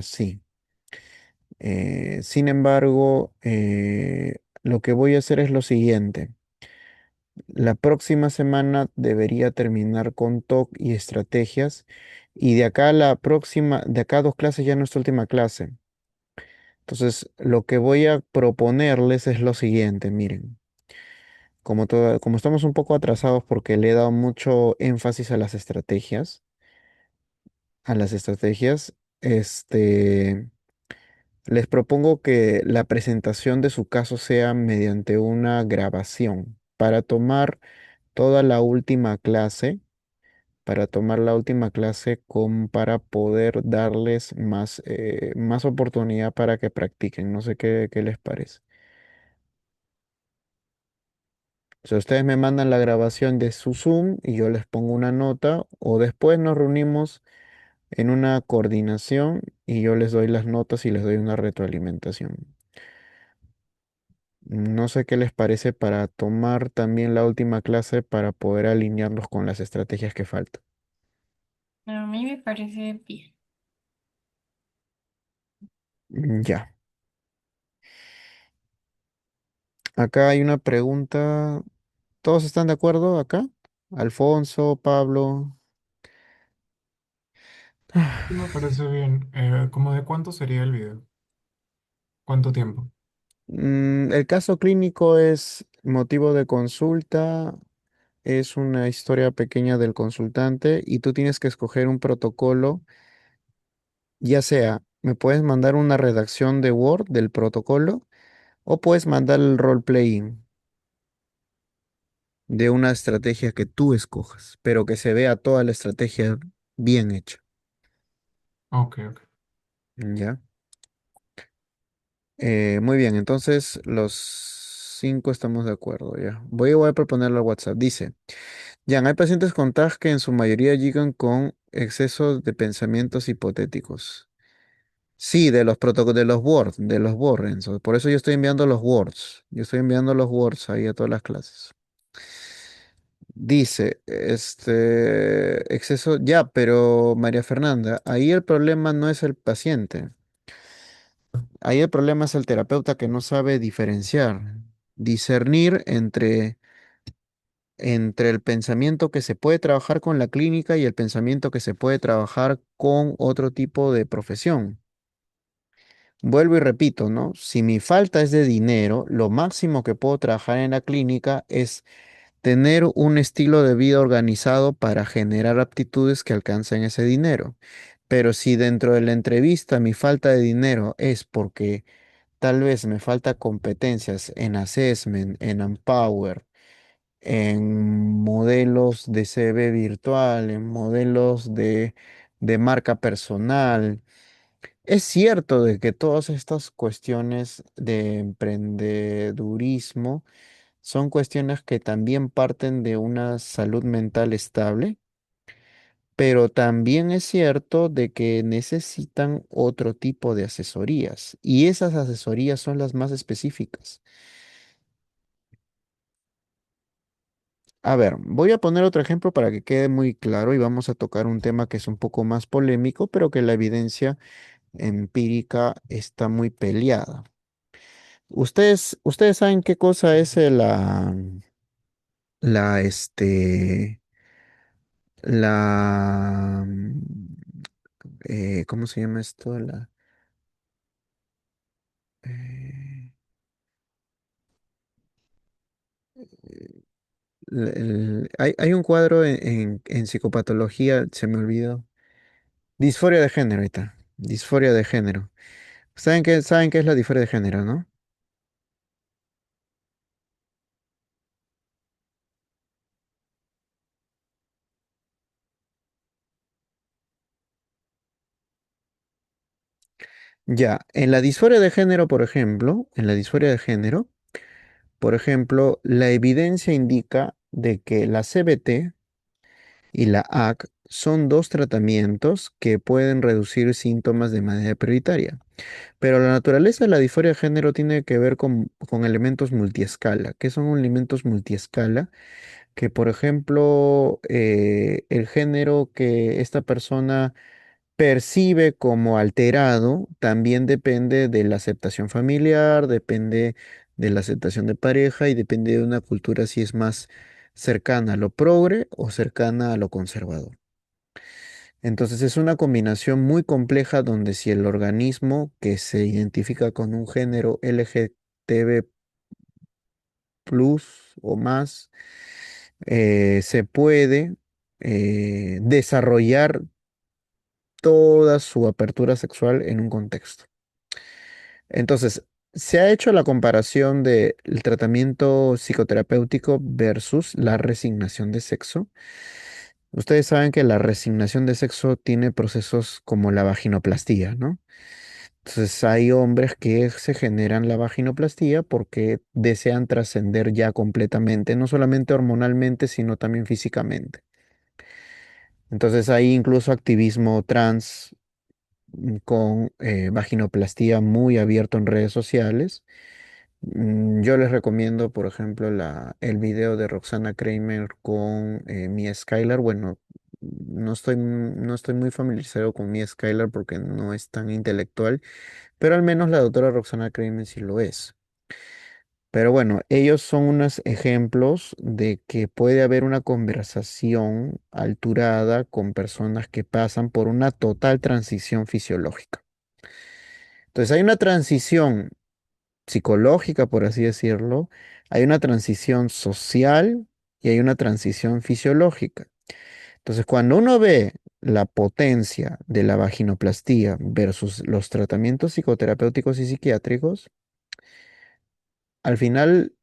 [SPEAKER 1] sí. Sin embargo, lo que voy a hacer es lo siguiente. La próxima semana debería terminar con TOC y estrategias y de acá a de acá a 2 clases ya es nuestra última clase. Entonces, lo que voy a proponerles es lo siguiente, miren. Como estamos un poco atrasados porque le he dado mucho énfasis a las estrategias, les propongo que la presentación de su caso sea mediante una grabación para tomar toda la última clase, para tomar la última clase para poder darles más oportunidad para que practiquen. No sé qué les parece. O sea, ustedes me mandan la grabación de su Zoom y yo les pongo una nota o después nos reunimos en una coordinación y yo les doy las notas y les doy una retroalimentación. No sé qué les parece para tomar también la última clase para poder alinearlos con las estrategias que faltan.
[SPEAKER 2] A mí me parece bien.
[SPEAKER 1] Ya. Acá hay una pregunta. ¿Todos están de acuerdo acá? Alfonso, Pablo.
[SPEAKER 6] Sí, me parece bien. ¿Cómo de cuánto sería el video? ¿Cuánto tiempo?
[SPEAKER 1] El caso clínico es motivo de consulta, es una historia pequeña del consultante y tú tienes que escoger un protocolo, ya sea, me puedes mandar una redacción de Word del protocolo o puedes mandar el role-playing de una estrategia que tú escojas, pero que se vea toda la estrategia bien hecha.
[SPEAKER 6] Ok, ok.
[SPEAKER 1] ¿Ya? Muy bien, entonces los 5 estamos de acuerdo, ya. Voy a proponerlo al WhatsApp. Dice, Jan, hay pacientes con TAG que en su mayoría llegan con exceso de pensamientos hipotéticos. Sí, de los Word, Renzo. Por eso yo estoy enviando los Words. Yo estoy enviando los Words ahí a todas las clases. Dice, exceso, ya, pero María Fernanda, ahí el problema no es el paciente. Ahí el problema es el terapeuta que no sabe diferenciar, discernir entre el pensamiento que se puede trabajar con la clínica y el pensamiento que se puede trabajar con otro tipo de profesión. Vuelvo y repito, ¿no? Si mi falta es de dinero, lo máximo que puedo trabajar en la clínica es tener un estilo de vida organizado para generar aptitudes que alcancen ese dinero. Pero si dentro de la entrevista mi falta de dinero es porque tal vez me falta competencias en assessment, en Empower, en modelos de CV virtual, en modelos de marca personal. Es cierto de que todas estas cuestiones de emprendedurismo son cuestiones que también parten de una salud mental estable, pero también es cierto de que necesitan otro tipo de asesorías y esas asesorías son las más específicas. A ver, voy a poner otro ejemplo para que quede muy claro y vamos a tocar un tema que es un poco más polémico, pero que la evidencia empírica está muy peleada. Ustedes saben qué cosa es la, este, la, ¿cómo se llama esto? Eh, hay un cuadro en psicopatología, se me olvidó. Disforia de género, ahí está. Disforia de género. ¿Saben qué es la disforia de género, no? Ya, en la disforia de género, por ejemplo, en la disforia de género, por ejemplo, la evidencia indica de que la CBT y la AC son dos tratamientos que pueden reducir síntomas de manera prioritaria. Pero la naturaleza de la disforia de género tiene que ver con elementos multiescala. ¿Qué son elementos multiescala? Que, por ejemplo, el género que esta persona percibe como alterado también depende de la aceptación familiar, depende de la aceptación de pareja y depende de una cultura si es más cercana a lo progre o cercana a lo conservador. Entonces es una combinación muy compleja donde si el organismo que se identifica con un género LGTB plus o más se puede desarrollar toda su apertura sexual en un contexto. Entonces, se ha hecho la comparación del tratamiento psicoterapéutico versus la resignación de sexo. Ustedes saben que la resignación de sexo tiene procesos como la vaginoplastía, ¿no? Entonces hay hombres que se generan la vaginoplastía porque desean trascender ya completamente, no solamente hormonalmente, sino también físicamente. Entonces hay incluso activismo trans con vaginoplastía muy abierto en redes sociales. Yo les recomiendo, por ejemplo, el video de Roxana Kramer con Mia Skylar. Bueno, no estoy muy familiarizado con Mia Skylar porque no es tan intelectual, pero al menos la doctora Roxana Kramer sí lo es. Pero bueno, ellos son unos ejemplos de que puede haber una conversación alturada con personas que pasan por una total transición fisiológica. Entonces hay una transición psicológica, por así decirlo, hay una transición social y hay una transición fisiológica. Entonces, cuando uno ve la potencia de la vaginoplastía versus los tratamientos psicoterapéuticos y psiquiátricos, al final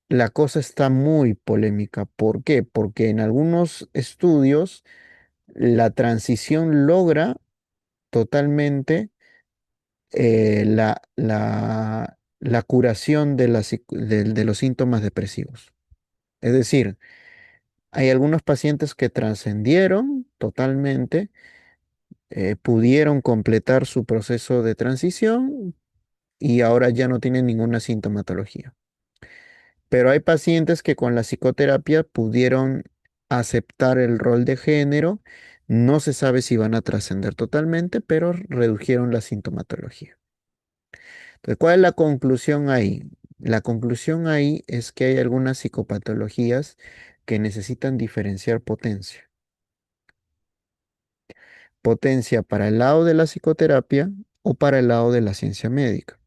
[SPEAKER 1] la cosa está muy polémica. ¿Por qué? Porque en algunos estudios la transición logra totalmente la curación de los síntomas depresivos. Es decir, hay algunos pacientes que trascendieron totalmente, pudieron completar su proceso de transición y ahora ya no tienen ninguna sintomatología. Pero hay pacientes que con la psicoterapia pudieron aceptar el rol de género. No se sabe si van a trascender totalmente, pero redujeron la sintomatología. Entonces, ¿cuál es la conclusión ahí? La conclusión ahí es que hay algunas psicopatologías que necesitan diferenciar potencia. Potencia para el lado de la psicoterapia o para el lado de la ciencia médica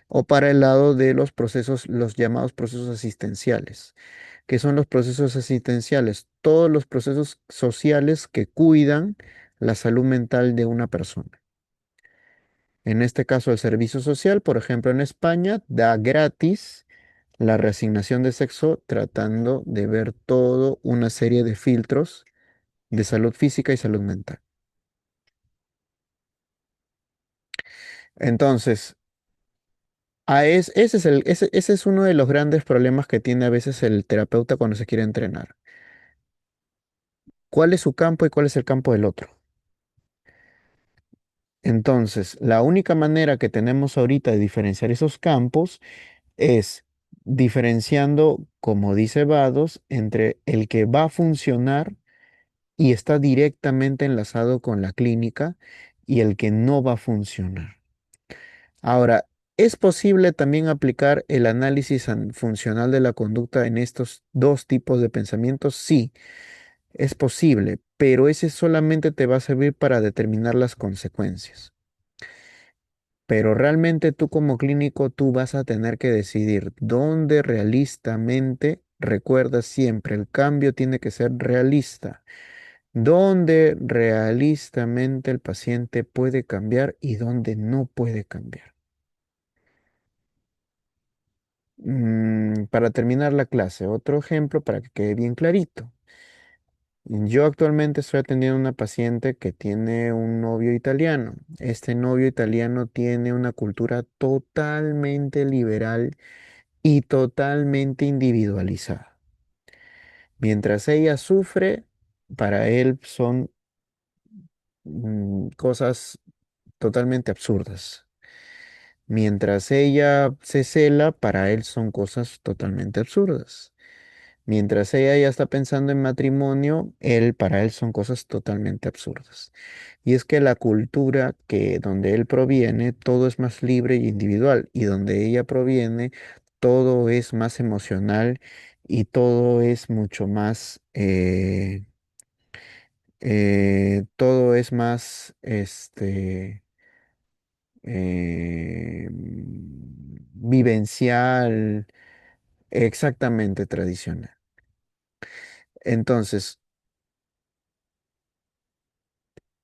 [SPEAKER 1] o para el lado de los procesos, los llamados procesos asistenciales. ¿Qué son los procesos asistenciales? Todos los procesos sociales que cuidan la salud mental de una persona. En este caso, el servicio social, por ejemplo, en España, da gratis la reasignación de sexo tratando de ver toda una serie de filtros de salud física y salud mental. Entonces, ese es uno de los grandes problemas que tiene a veces el terapeuta cuando se quiere entrenar. ¿Cuál es su campo y cuál es el campo del otro? Entonces, la única manera que tenemos ahorita de diferenciar esos campos es diferenciando, como dice Vados, entre el que va a funcionar y está directamente enlazado con la clínica y el que no va a funcionar. Ahora, ¿es posible también aplicar el análisis funcional de la conducta en estos dos tipos de pensamientos? Sí, es posible, pero ese solamente te va a servir para determinar las consecuencias. Pero realmente tú como clínico, tú vas a tener que decidir dónde realistamente, recuerda siempre, el cambio tiene que ser realista, dónde realistamente el paciente puede cambiar y dónde no puede cambiar. Para terminar la clase, otro ejemplo para que quede bien clarito. Yo actualmente estoy atendiendo a una paciente que tiene un novio italiano. Este novio italiano tiene una cultura totalmente liberal y totalmente individualizada. Mientras ella sufre, para él son cosas totalmente absurdas. Mientras ella se cela, para él son cosas totalmente absurdas. Mientras ella ya está pensando en matrimonio, para él son cosas totalmente absurdas. Y es que la cultura que donde él proviene, todo es más libre y individual, y donde ella proviene, todo es más emocional y todo es mucho más, todo es más, vivencial, exactamente tradicional. Entonces,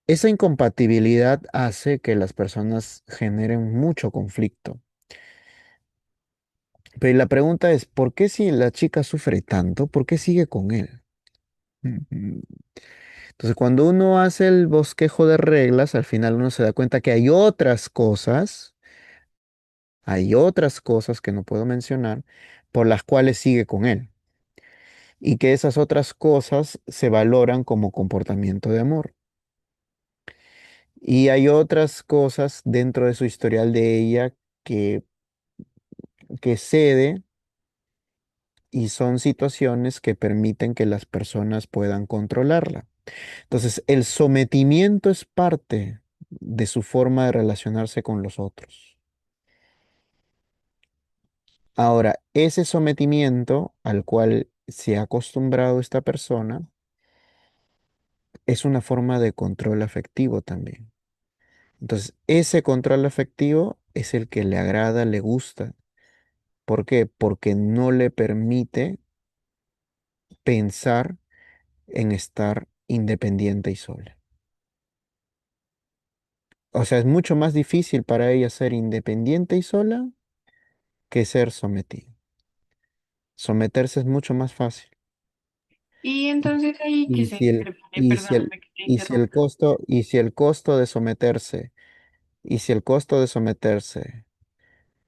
[SPEAKER 1] esa incompatibilidad hace que las personas generen mucho conflicto. Pero la pregunta es, ¿por qué si la chica sufre tanto, por qué sigue con él? Ujú. Entonces, cuando uno hace el bosquejo de reglas, al final uno se da cuenta que hay otras cosas que no puedo mencionar, por las cuales sigue con él. Y que esas otras cosas se valoran como comportamiento de amor. Y hay otras cosas dentro de su historial de ella que, que cede y son situaciones que permiten que las personas puedan controlarla. Entonces, el sometimiento es parte de su forma de relacionarse con los otros. Ahora, ese sometimiento al cual se ha acostumbrado esta persona es una forma de control afectivo también. Entonces, ese control afectivo es el que le agrada, le gusta. ¿Por qué? Porque no le permite pensar en estar independiente y sola. O sea, es mucho más difícil para ella ser independiente y sola que ser sometida. Someterse es mucho más fácil.
[SPEAKER 2] Y entonces ahí que
[SPEAKER 1] Y
[SPEAKER 2] se
[SPEAKER 1] si el,
[SPEAKER 2] interpone,
[SPEAKER 1] y si el,
[SPEAKER 2] perdóname que te
[SPEAKER 1] y si el
[SPEAKER 2] interrumpa.
[SPEAKER 1] costo, y si el costo de someterse, y si el costo de someterse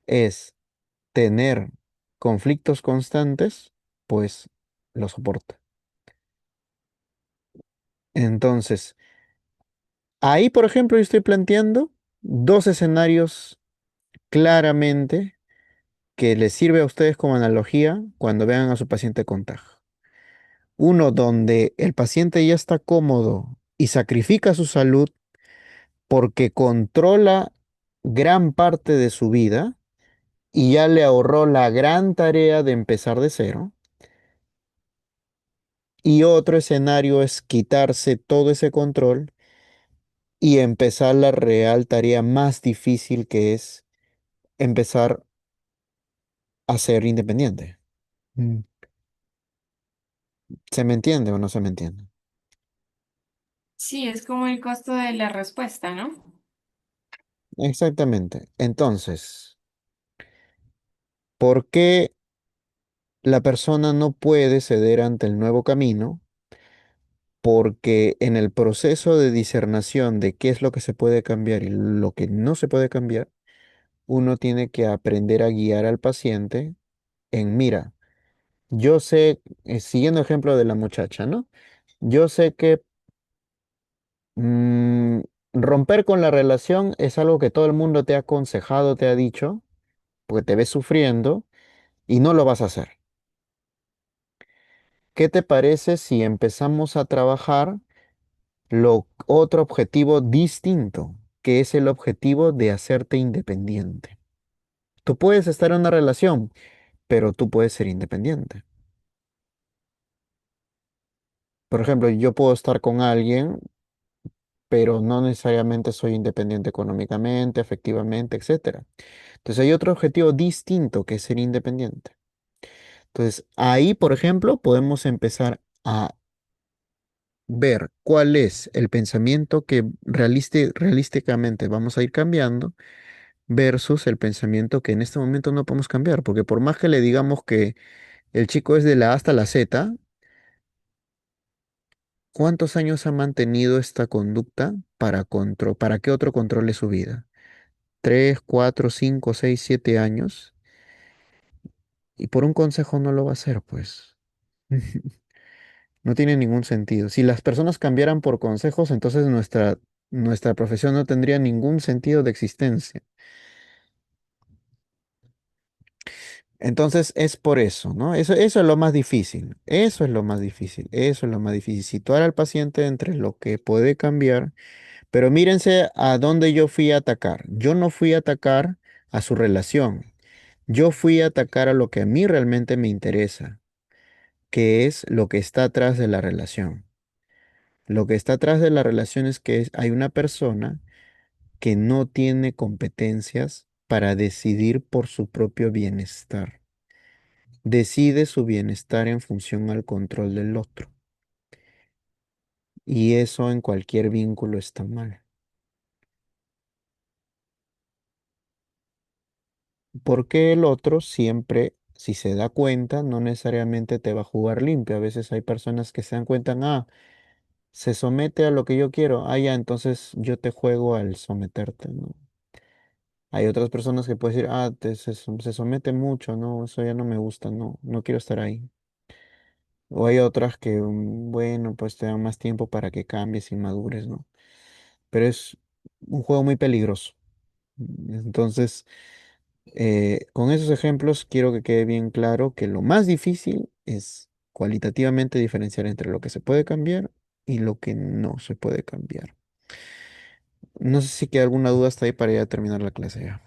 [SPEAKER 1] es tener conflictos constantes, pues lo soporta. Entonces, ahí, por ejemplo, yo estoy planteando dos escenarios claramente que les sirve a ustedes como analogía cuando vean a su paciente con TAG. Uno donde el paciente ya está cómodo y sacrifica su salud porque controla gran parte de su vida y ya le ahorró la gran tarea de empezar de cero. Y otro escenario es quitarse todo ese control y empezar la real tarea más difícil que es empezar a ser independiente. Mm. ¿Se me entiende o no se me entiende?
[SPEAKER 2] Sí, es como el costo de la respuesta, ¿no?
[SPEAKER 1] Exactamente. Entonces, ¿por qué la persona no puede ceder ante el nuevo camino? Porque en el proceso de discernación de qué es lo que se puede cambiar y lo que no se puede cambiar, uno tiene que aprender a guiar al paciente en, mira, yo sé, siguiendo el ejemplo de la muchacha, ¿no? Yo sé que mm, romper con la relación es algo que todo el mundo te ha aconsejado, te ha dicho, porque te ves sufriendo y no lo vas a hacer. ¿Qué te parece si empezamos a trabajar otro objetivo distinto, que es el objetivo de hacerte independiente? Tú puedes estar en una relación, pero tú puedes ser independiente. Por ejemplo, yo puedo estar con alguien, pero no necesariamente soy independiente económicamente, efectivamente, etcétera. Entonces hay otro objetivo distinto que es ser independiente. Entonces ahí, por ejemplo, podemos empezar a ver cuál es el pensamiento que realísticamente vamos a ir cambiando versus el pensamiento que en este momento no podemos cambiar, porque por más que le digamos que el chico es de la A hasta la Z, ¿cuántos años ha mantenido esta conducta para que otro controle su vida? 3, 4, 5, 6, 7 años, y por un consejo no lo va a hacer, pues. No tiene ningún sentido. Si las personas cambiaran por consejos, entonces nuestra profesión no tendría ningún sentido de existencia. Entonces es por eso, ¿no? Eso es lo más difícil. Eso es lo más difícil. Eso es lo más difícil. Situar al paciente entre lo que puede cambiar. Pero mírense a dónde yo fui a atacar. Yo no fui a atacar a su relación. Yo fui a atacar a lo que a mí realmente me interesa, que es lo que está atrás de la relación. Lo que está atrás de la relación es que hay una persona que no tiene competencias para decidir por su propio bienestar. Decide su bienestar en función al control del otro. Y eso en cualquier vínculo está mal. Porque el otro siempre, si se da cuenta, no necesariamente te va a jugar limpio. A veces hay personas que se dan cuenta, se somete a lo que yo quiero. Ya, entonces yo te juego al someterte, ¿no? Hay otras personas que pueden decir, se somete mucho, no, eso ya no me gusta, no, no quiero estar ahí. O hay otras que, bueno, pues te dan más tiempo para que cambies y madures, ¿no? Pero es un juego muy peligroso. Entonces, con esos ejemplos quiero que quede bien claro que lo más difícil es cualitativamente diferenciar entre lo que se puede cambiar y lo que no se puede cambiar. No sé si queda alguna duda hasta ahí para ya terminar la clase ya.